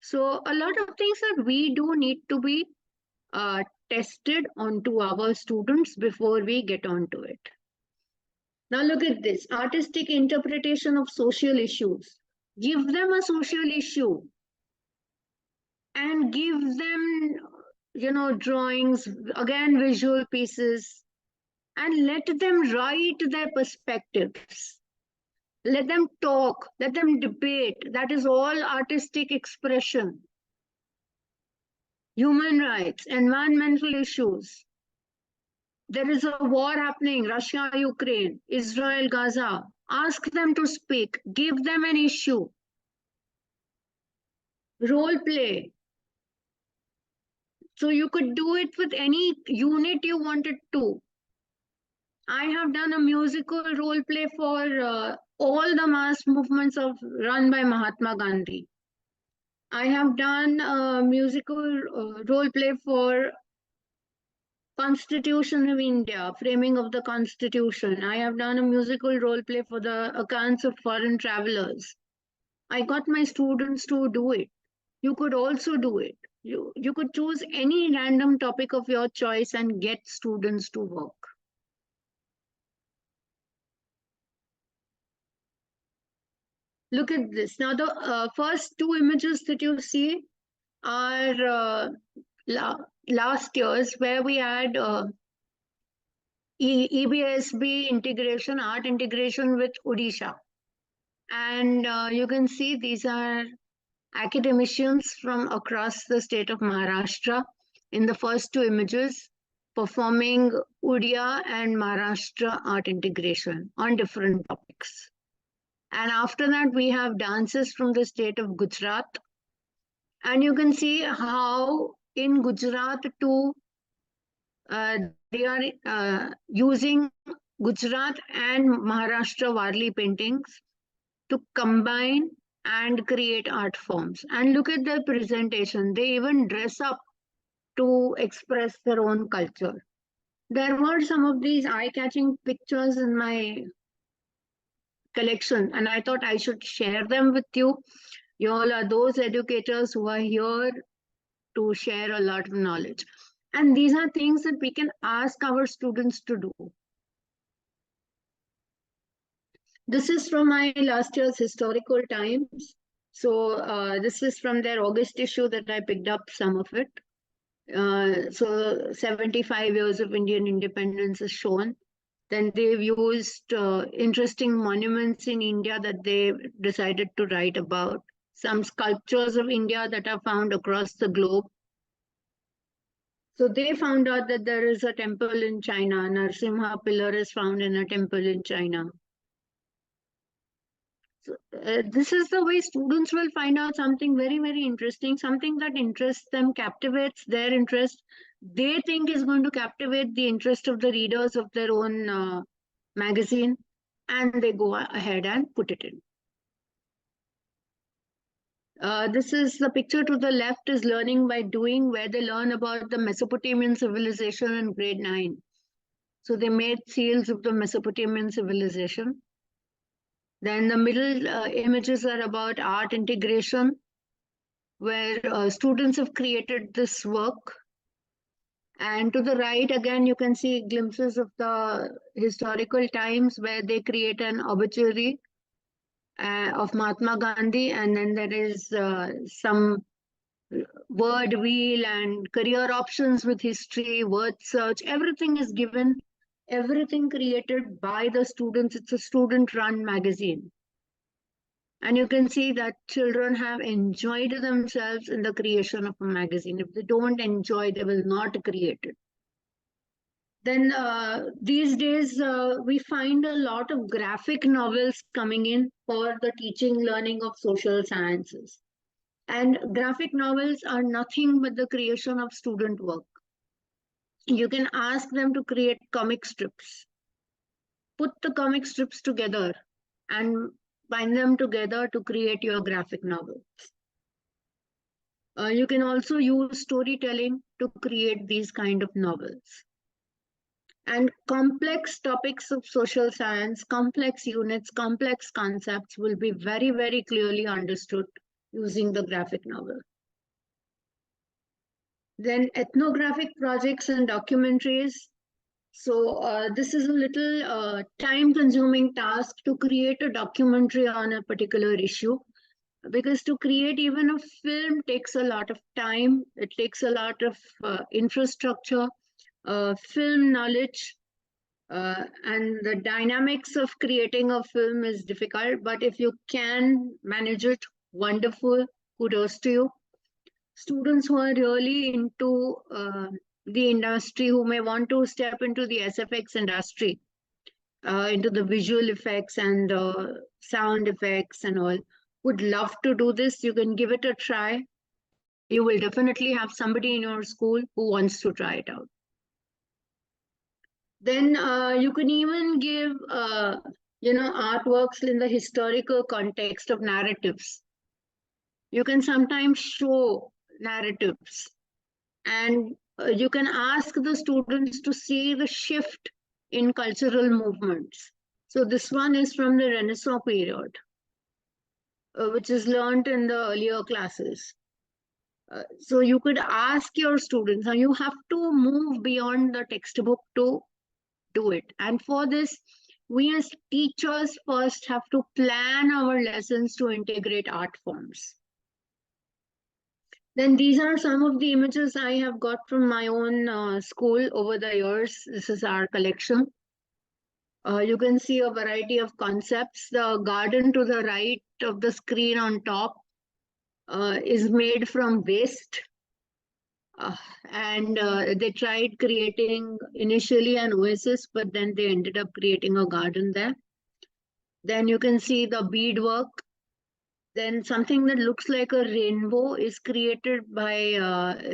So a lot of things that we do need to be tested onto our students before we get onto it. Now look at this, artistic interpretation of social issues. Give them a social issue and give them, drawings, again, visual pieces, and let them write their perspectives. Let them talk, let them debate. That is all artistic expression. Human rights, environmental issues. There is a war happening, Russia, Ukraine, Israel, Gaza. Ask them to speak, give them an issue. Role play. So you could do it with any unit you wanted to. I have done a musical role play for all the mass movements run by Mahatma Gandhi. I have done a musical role play for Constitution of India, framing of the Constitution. I have done a musical role play for the accounts of foreign travelers. I got my students to do it. You could also do it. You could choose any random topic of your choice and get students to work. Look at this. Now, the first two images that you see are last year's, where we had EBSB integration, art integration with Odisha. And you can see these are academicians from across the state of Maharashtra in the first two images, performing Odia and Maharashtra art integration on different topics. And after that, we have dances from the state of Gujarat. And you can see how in Gujarat too, they are using Gujarat and Maharashtra Warli paintings to combine and create art forms. And look at their presentation. They even dress up to express their own culture. There were some of these eye-catching pictures in my collection, and I thought I should share them with you. You all are those educators who are here to share a lot of knowledge. And these are things that we can ask our students to do. This is from my last year's Historical Times. So this is from their August issue that I picked up some of it. So 75 years of Indian independence is shown. Then they've used interesting monuments in India that they decided to write about. Some sculptures of India that are found across the globe. So they found out that there is a temple in China. Narsimha pillar is found in a temple in China. So, this is the way students will find out something very, very interesting, something that interests them, captivates their interest. They think is going to captivate the interest of the readers of their own magazine, and they go ahead and put it in. This is the picture to the left is learning by doing, where they learn about the Mesopotamian civilization in grade 9. So they made seals of the Mesopotamian civilization. Then the middle images are about art integration, where students have created this work. And to the right, again, you can see glimpses of the Historical Times, where they create an obituary of Mahatma Gandhi. And then there is some word wheel and career options with history, word search. Everything is given. Everything created by the students. It's a student-run magazine. And you can see that children have enjoyed themselves in the creation of a magazine. If they don't enjoy, they will not create it. Then these days, we find a lot of graphic novels coming in for the teaching, learning of social sciences. And graphic novels are nothing but the creation of student work. You can ask them to create comic strips. Put the comic strips together and bind them together to create your graphic novel. You can also use storytelling to create these kind of novels. And complex topics of social science, complex units, complex concepts will be very, very clearly understood using the graphic novel. Then ethnographic projects and documentaries. So this is a little time-consuming task to create a documentary on a particular issue, because to create even a film takes a lot of time. It takes a lot of infrastructure, film knowledge, and the dynamics of creating a film is difficult. But if you can manage it, wonderful, kudos to you. Students who are really into the industry, who may want to step into the SFX industry, into the visual effects and sound effects and all, would love to do this. You can give it a try. You will definitely have somebody in your school who wants to try it out. Then you can even give, artworks in the historical context of narratives. You can sometimes show narratives, and you can ask the students to see the shift in cultural movements. So this one is from the Renaissance period, which is learned in the earlier classes. So you could ask your students, and you have to move beyond the textbook to do it. And for this, we as teachers first have to plan our lessons to integrate art forms. Then these are some of the images I have got from my own school over the years. This is our collection. You can see a variety of concepts. The garden to the right of the screen on top is made from waste. And they tried creating initially an oasis, but then they ended up creating a garden there. Then you can see the beadwork. Then something that looks like a rainbow is created by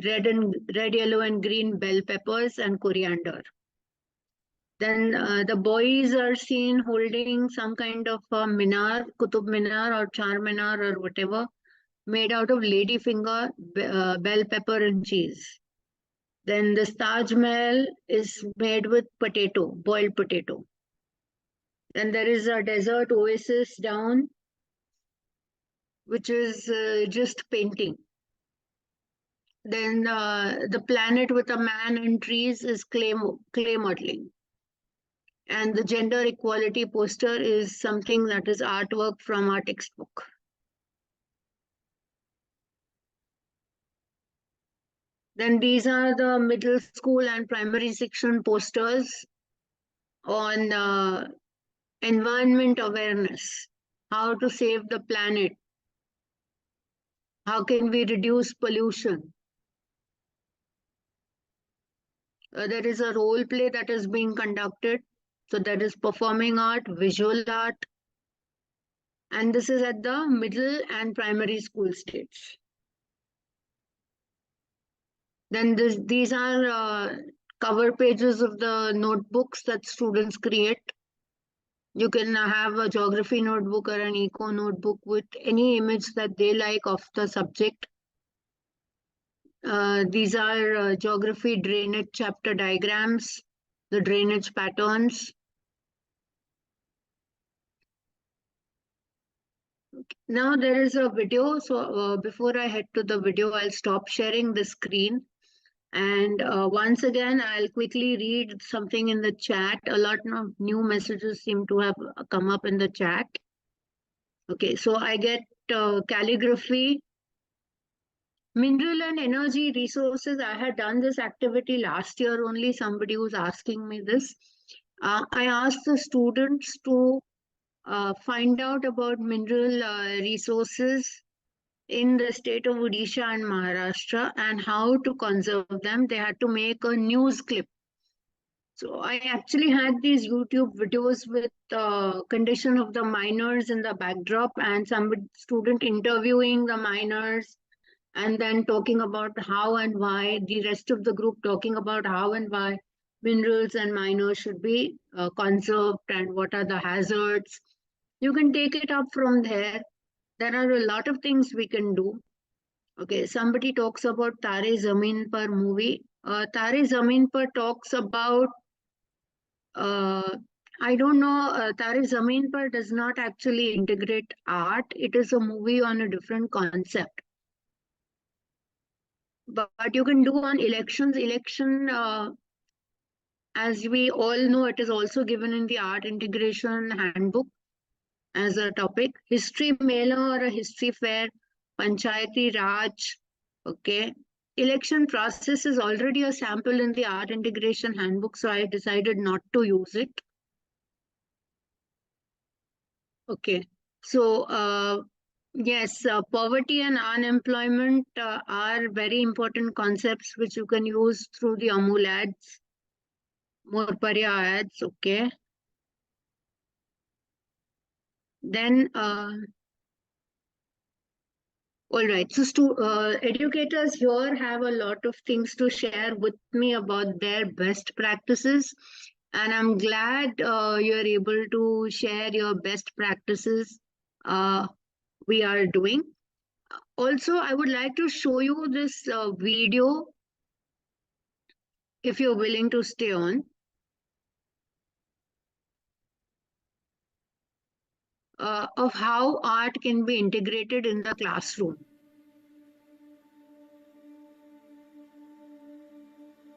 red, yellow, and green bell peppers and coriander. Then the boys are seen holding some kind of a minar, Qutub Minar or Char Minar or whatever, made out of ladyfinger, bell pepper, and cheese. Then the Taj Mahal is made with potato, boiled potato. Then there is a desert oasis down, which is just painting. Then the planet with a man and trees is clay modeling. And the gender equality poster is something that is artwork from our textbook. Then these are the middle school and primary section posters on environment awareness, how to save the planet, how can we reduce pollution. There is a role play that is being conducted. So that is performing art, visual art. And this is at the middle and primary school stage. Then these are cover pages of the notebooks that students create. You can have a geography notebook or an eco notebook with any image that they like of the subject. These are geography drainage chapter diagrams, the drainage patterns. Now there is a video. So before I head to the video, I'll stop sharing the screen. And once again, I'll quickly read something in the chat. A lot of new messages seem to have come up in the chat. Okay, so I get calligraphy, mineral and energy resources. I had done this activity last year only. Somebody was asking me this. I asked the students to find out about mineral resources in the state of Odisha and Maharashtra and how to conserve them. They had to make a news clip. So I actually had these YouTube videos with condition of the miners in the backdrop and some student interviewing the miners and then talking about how and why, the rest of the group talking about how and why minerals and miners should be conserved and what are the hazards. You can take it up from there. There are a lot of things we can do. Okay, somebody talks about Tare Zameen Par movie. Tare Zameen Par talks about, I don't know, Tare Zameen Par does not actually integrate art. It is a movie on a different concept. But you can do on elections. Election, as we all know, it is also given in the art integration handbook as a topic. History Mela or a history fair, Panchayati Raj, okay. Election process is already a sample in the art integration handbook, so I decided not to use it. Okay, so yes, poverty and unemployment are very important concepts which you can use through the Amul ads, Morparya ads, okay. Then All right, so educators here have a lot of things to share with me about their best practices. And I'm glad you're able to share your best practices we are doing. Also, I would like to show you this video, if you're willing to stay on. Of how art can be integrated in the classroom.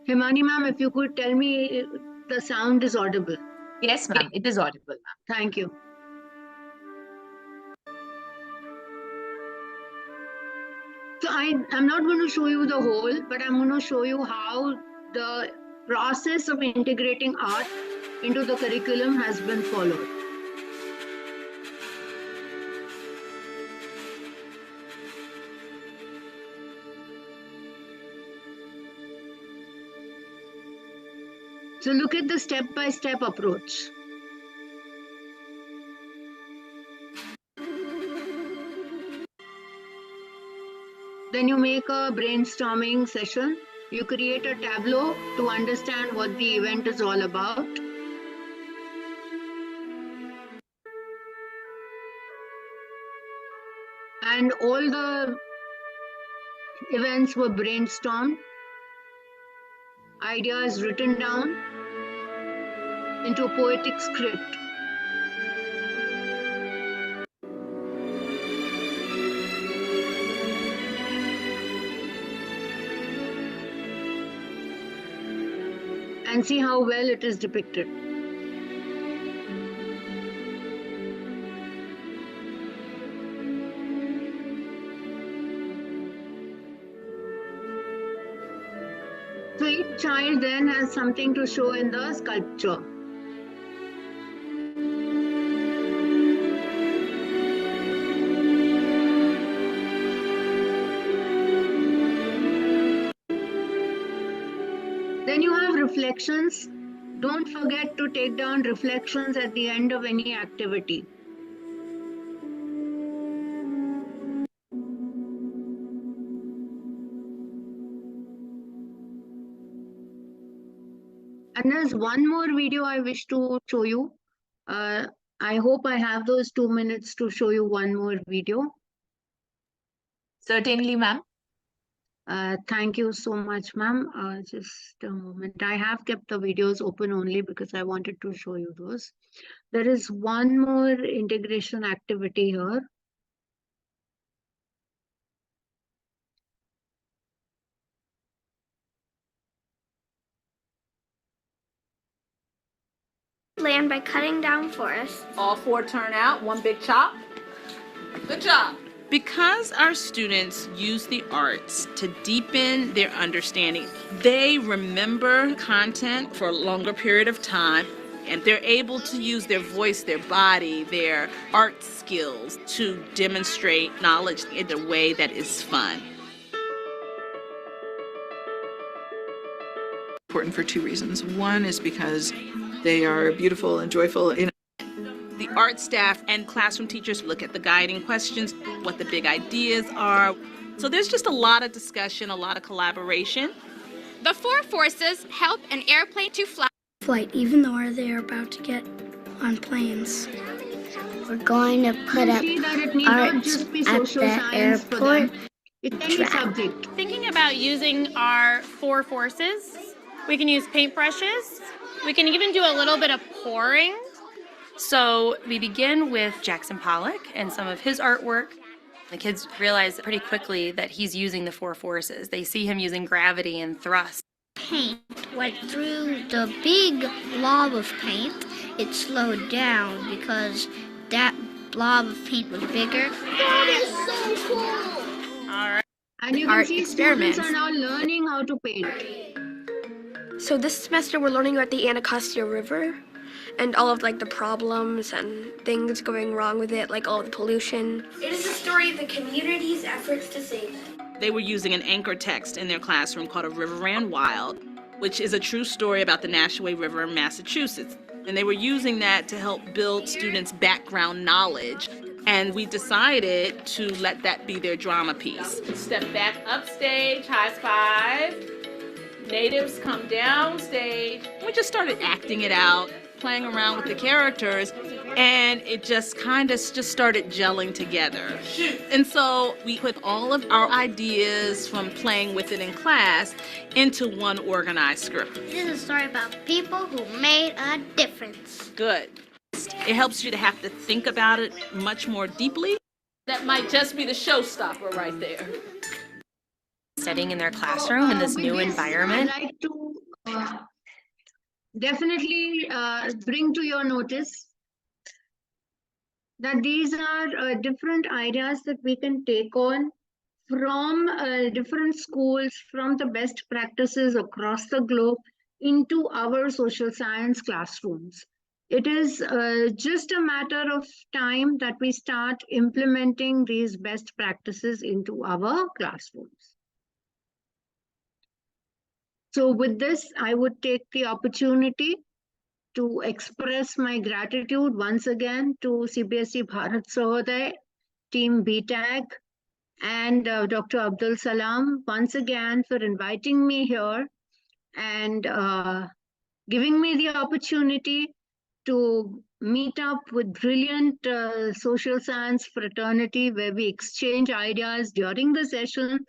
Himani ma'am, if you could tell me if the sound is audible. Yes, ma'am, it is audible, ma'am. Thank you. So I'm not going to show you the whole, but I'm going to show you how the process of integrating art into the curriculum has been followed. So look at the step-by-step approach. Then you make a brainstorming session. You create a tableau to understand what the event is all about. And all the events were brainstormed. Ideas written down into a poetic script. And see how well it is depicted. So each child then has something to show in the sculpture. Then you have reflections. Don't forget to take down reflections at the end of any activity. And there's one more video I wish to show you. I hope I have those 2 minutes to show you one more video. Certainly, ma'am. Thank you so much, ma'am. Just a moment. I have kept the videos open only because I wanted to show you those. There is one more integration activity here. Land by cutting down forests. All 4 turn out, one big chop. Good job. Because our students use the arts to deepen their understanding, they remember content for a longer period of time, and they're able to use their voice, their body, their art skills to demonstrate knowledge in a way that is fun. Important for 2 reasons. One is because they are beautiful and joyful. The art staff and classroom teachers look at the guiding questions, what the big ideas are. So there's just a lot of discussion, a lot of collaboration. The 4 forces help an airplane to flight, even though they're about to get on planes. We're going to put up art at the airport. It's any subject. Thinking about using our 4 forces, we can use paintbrushes. We can even do a little bit of pouring. So we begin with Jackson Pollock and some of his artwork. The kids realize pretty quickly that he's using the 4 forces. They see him using gravity and thrust. Paint went through the big blob of paint. It slowed down because that blob of paint was bigger. That is so cool! All right. And you can see students are now learning how to paint. So this semester we're learning about the Anacostia River and all of the problems and things going wrong with it, like all the pollution. It is the story of the community's efforts to save it. They were using an anchor text in their classroom called A River Ran Wild, which is a true story about the Nashaway River in Massachusetts. And they were using that to help build students' background knowledge. And we decided to let that be their drama piece. Step back upstage, high five. Natives come down stage. We just started acting it out, playing around with the characters, and it just kind of just started gelling together. And so we put all of our ideas from playing with it in class into one organized script. This is a story about people who made a difference. Good. It helps you to have to think about it much more deeply. That might just be the showstopper right there. Studying in their classroom in this new environment. I'd like to definitely bring to your notice that these are different ideas that we can take on from different schools, from the best practices across the globe into our social science classrooms. It is just a matter of time that we start implementing these best practices into our classrooms. So with this, I would take the opportunity to express my gratitude once again to CBSE BHARATH SAHODAYA, Team BTAG, and Dr. Abdul Salam once again for inviting me here and giving me the opportunity to meet up with brilliant social science fraternity where we exchange ideas during the session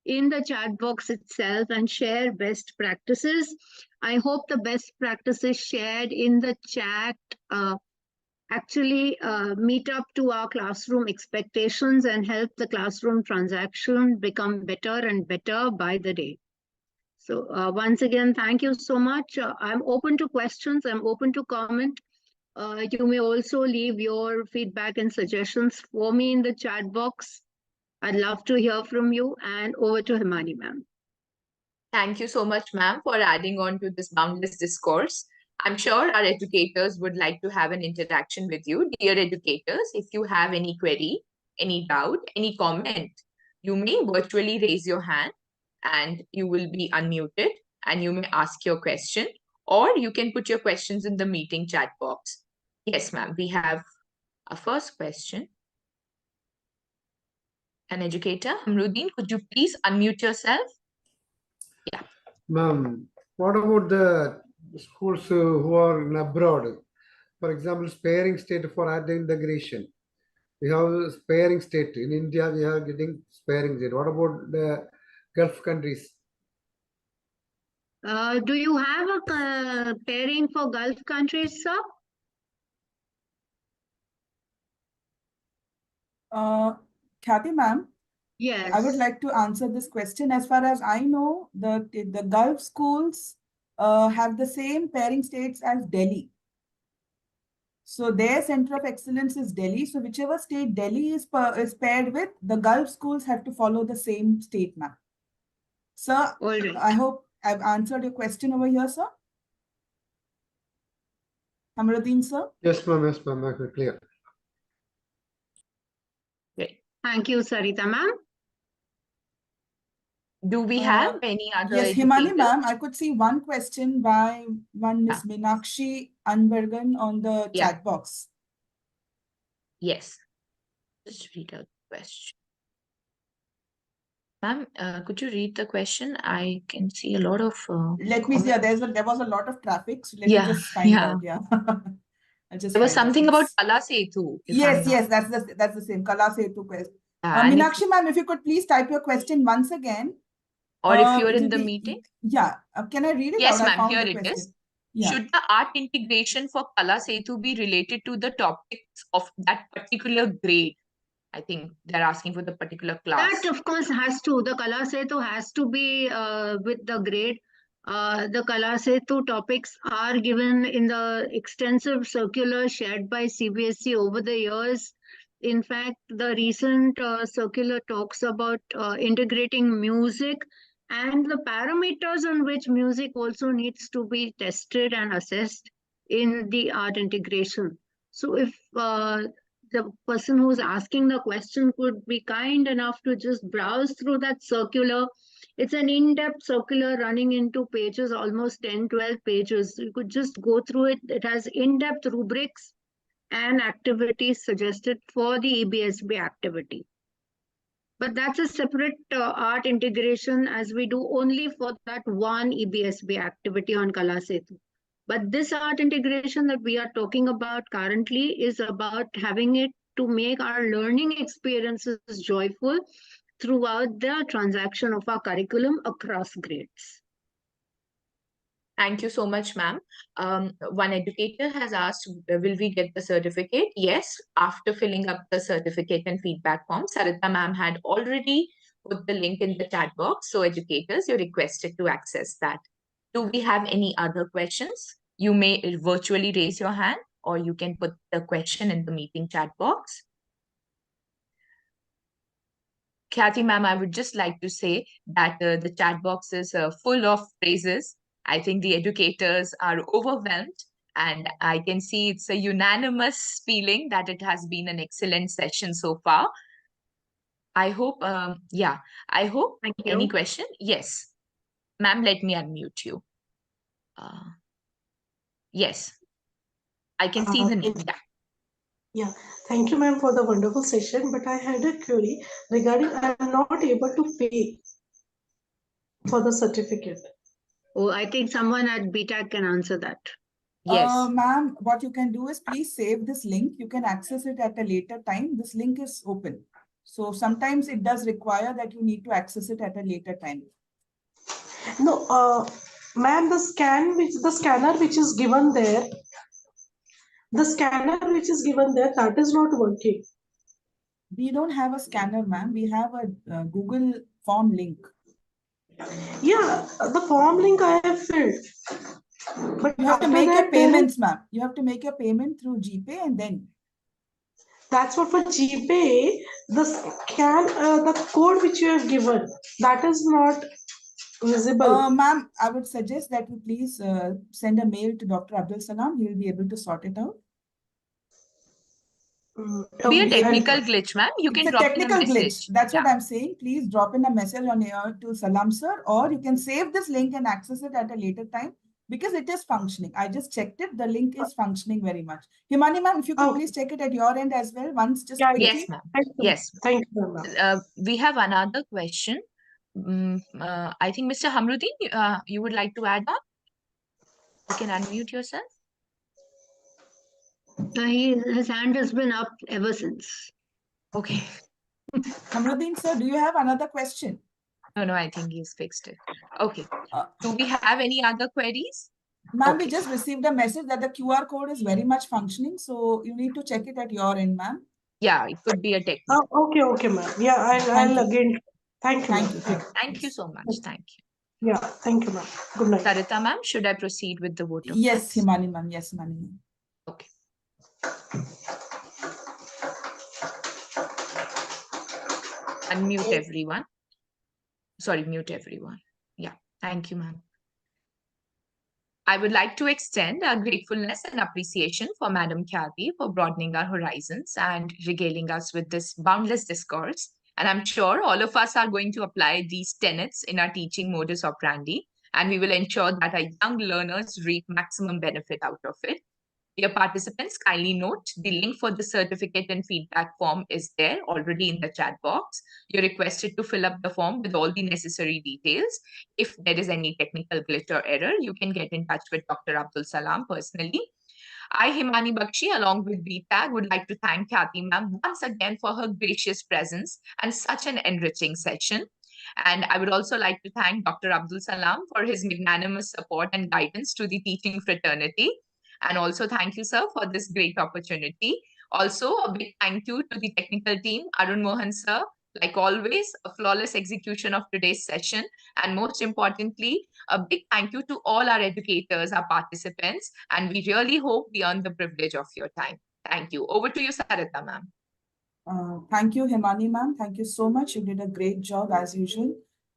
in the chat box itself and share best practices. I hope the best practices shared in the chat actually meet up to our classroom expectations and help the classroom transaction become better and better by the day. So once again, thank you so much. I'm open to questions. I'm open to comment. You may also leave your feedback and suggestions for me in the chat box. I'd love to hear from you, and over to Himani, ma'am. Thank you so much, ma'am, for adding on to this boundless discourse. I'm sure our educators would like to have an interaction with you. Dear educators, if you have any query, any doubt, any comment, you may virtually raise your hand and you will be unmuted and you may ask your question, or you can put your questions in the meeting chat box. Yes, ma'am, we have a first question. An educator, Amruddin, could you please unmute yourself? Yeah. Ma'am, what about the schools who are in abroad? For example, sparing state for added integration. We have sparing state. In India, we are getting sparing state. What about the Gulf countries? Do you have a pairing for Gulf countries, sir? Khyati, ma'am. Yes. I would like to answer this question. As far as I know, the Gulf schools have the same pairing states as Delhi. So their center of excellence is Delhi. So whichever state Delhi is paired with, the Gulf schools have to follow the same state map. Sir, I hope I've answered your question over here, sir. Amruddin, sir. Yes, ma'am. Yes, ma'am. Clear. Great. Thank you, Sarita, ma'am. Do we have any other? Yes, Himani, ma'am. I could see one question by one Miss Meenakshi Anbergan on the chat box. Yes. Just read out the question. Ma'am, could you read the question? I can see a lot of. Let me see. There was a lot of traffic. So let me just find out. Yeah. There was something about Kala Setu. Yes, that's the same Kala Setu question. Meenakshi, ma'am, if you could please type your question once again. Or if you're in the meeting. Yeah. Can I read it? Yes, ma'am. Here it is. Yeah. Should the art integration for Kala Setu be related to the topics of that particular grade? I think they're asking for the particular class. That, of course, has to. The Kala Setu has to be with the grade. The Kala Setu topics are given in the extensive circular shared by CBSE over the years. In fact, the recent circular talks about integrating music and the parameters on which music also needs to be tested and assessed in the art integration. So if the person who's asking the question could be kind enough to just browse through that circular. It's an in-depth circular running into pages, almost 10, 12 pages. You could just go through it. It has in-depth rubrics and activities suggested for the EBSB activity. But that's a separate art integration, as we do only for that one EBSB activity on Kala Setu. But this art integration that we are talking about currently is about having it to make our learning experiences joyful throughout the transaction of our curriculum across grades. Thank you so much, ma'am. One educator has asked, will we get the certificate? Yes, after filling up the certificate and feedback form, Sarita ma'am had already put the link in the chat box. So educators, you're requested to access that. Do we have any other questions? You may virtually raise your hand, or you can put the question in the meeting chat box. Khyati ma'am, I would just like to say that the chat box is full of praises. I think the educators are overwhelmed, and I can see it's a unanimous feeling that it has been an excellent session so far. I hope, I hope. Thank you. Any question? Yes. Ma'am, let me unmute you. Yes. I can see the name. Yeah, thank you, ma'am, for the wonderful session. But I had a query regarding I'm not able to pay for the certificate. Oh, I think someone at BTAC can answer that. Yes. Ma'am, what you can do is please save this link. You can access it at a later time. This link is open. So sometimes it does require that you need to access it at a later time. No, ma'am, the scanner which is given there, that is not working. We don't have a scanner, ma'am. We have a Google form link. Yeah, the form link I have filled. But you have to make your payments, ma'am. You have to make your payment through GPay and then. That's what for GPay, the code which you have given, that is not visible. Ma'am, I would suggest that you please send a mail to Dr. Abdul Salam. He will be able to sort it out. Be a technical glitch, ma'am. You can drop in a message. Glitch. That's what I'm saying. Please drop in a message on here to Salam sir, or you can save this link and access it at a later time because it is functioning. I just checked it. The link is functioning very much. Himani ma'am, if you could please check it at your end as well. Once just quickly. Yes, ma'am. Yes. Thank you, ma'am. We have another question. I think Mr. Hamruddin, you would like to add on? You can unmute yourself. His hand has been up ever since. Okay. Hamruddin sir, do you have another question? No, I think he's fixed it. Okay. Do we have any other queries? Ma'am, we just received a message that the QR code is very much functioning. So you need to check it at your end, ma'am. Yeah, it could be a technical. Okay, ma'am. Yeah, I'll again. Thank you. Thank you so much. Thank you. Yeah, thank you, ma'am. Good night. Sarita ma'am, should I proceed with the vote of Yes, Himani ma'am. Yes, Himani ma'am. Okay. Unmute everyone. Sorry, mute everyone. Yeah, thank you, ma'am. I would like to extend our gratefulness and appreciation for Madam Khyati for broadening our horizons and regaling us with this boundless discourse. And I'm sure all of us are going to apply these tenets in our teaching modus operandi, and we will ensure that our young learners reap maximum benefit out of it. Dear participants, kindly note the link for the certificate and feedback form is there already in the chat box. You're requested to fill up the form with all the necessary details. If there is any technical glitch or error, you can get in touch with Dr. Abdul Salam personally. I, Himani Bakshi, along with BTAG, would like to thank Khyati ma'am once again for her gracious presence and such an enriching session. And I would also like to thank Dr. Abdul Salam for his magnanimous support and guidance to the teaching fraternity. And also thank you, sir, for this great opportunity. Also, a big thank you to the technical team, Arun Mohan, sir. Like always, a flawless execution of today's session. And most importantly, a big thank you to all our educators, our participants. And we really hope we earn the privilege of your time. Thank you. Over to you, Sarita, ma'am. Thank you, Himani ma'am. Thank you so much. You did a great job as usual.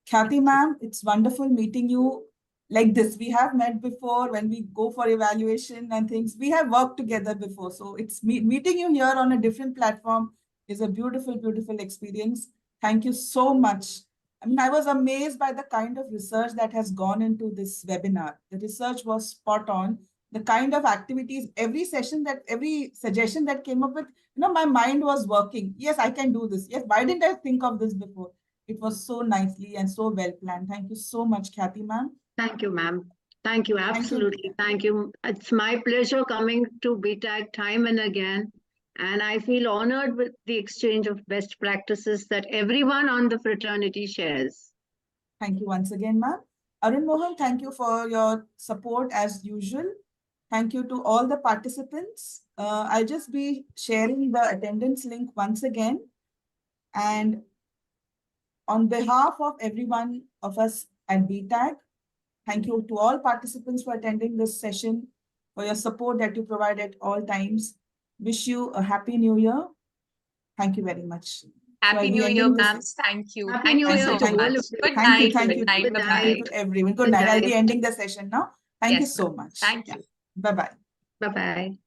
Khyati ma'am, it's wonderful meeting you like this. We have met before when we go for evaluation and things. We have worked together before. So it's meeting you here on a different platform is a beautiful, beautiful experience. Thank you so much. I mean, I was amazed by the kind of research that has gone into this webinar. The research was spot on. the kind of activities, every suggestion that came up with, my mind was working. Yes, I can do this. Yes, why didn't I think of this before? It was so nicely and so well planned. Thank you so much, Khyati ma'am. Thank you, ma'am. Thank you, absolutely. Thank you. It's my pleasure coming to BTAG time and again. And I feel honored with the exchange of best practices that everyone on the fraternity shares. Thank you once again, ma'am. Arun Mohan, thank you for your support as usual. Thank you to all the participants. I'll just be sharing the attendance link once again. And on behalf of everyone of us at BTAG, thank you to all participants for attending this session, for your support that you provide at all times. Wish you a happy new year. Thank you very much. Happy New Year, ma'am. Thank you. Happy New Year so much. Good night. Thank you. Good night. Thank you to everyone. Good night. I'll be ending the session now. Thank you so much. Thank you. Bye-bye. Bye-bye.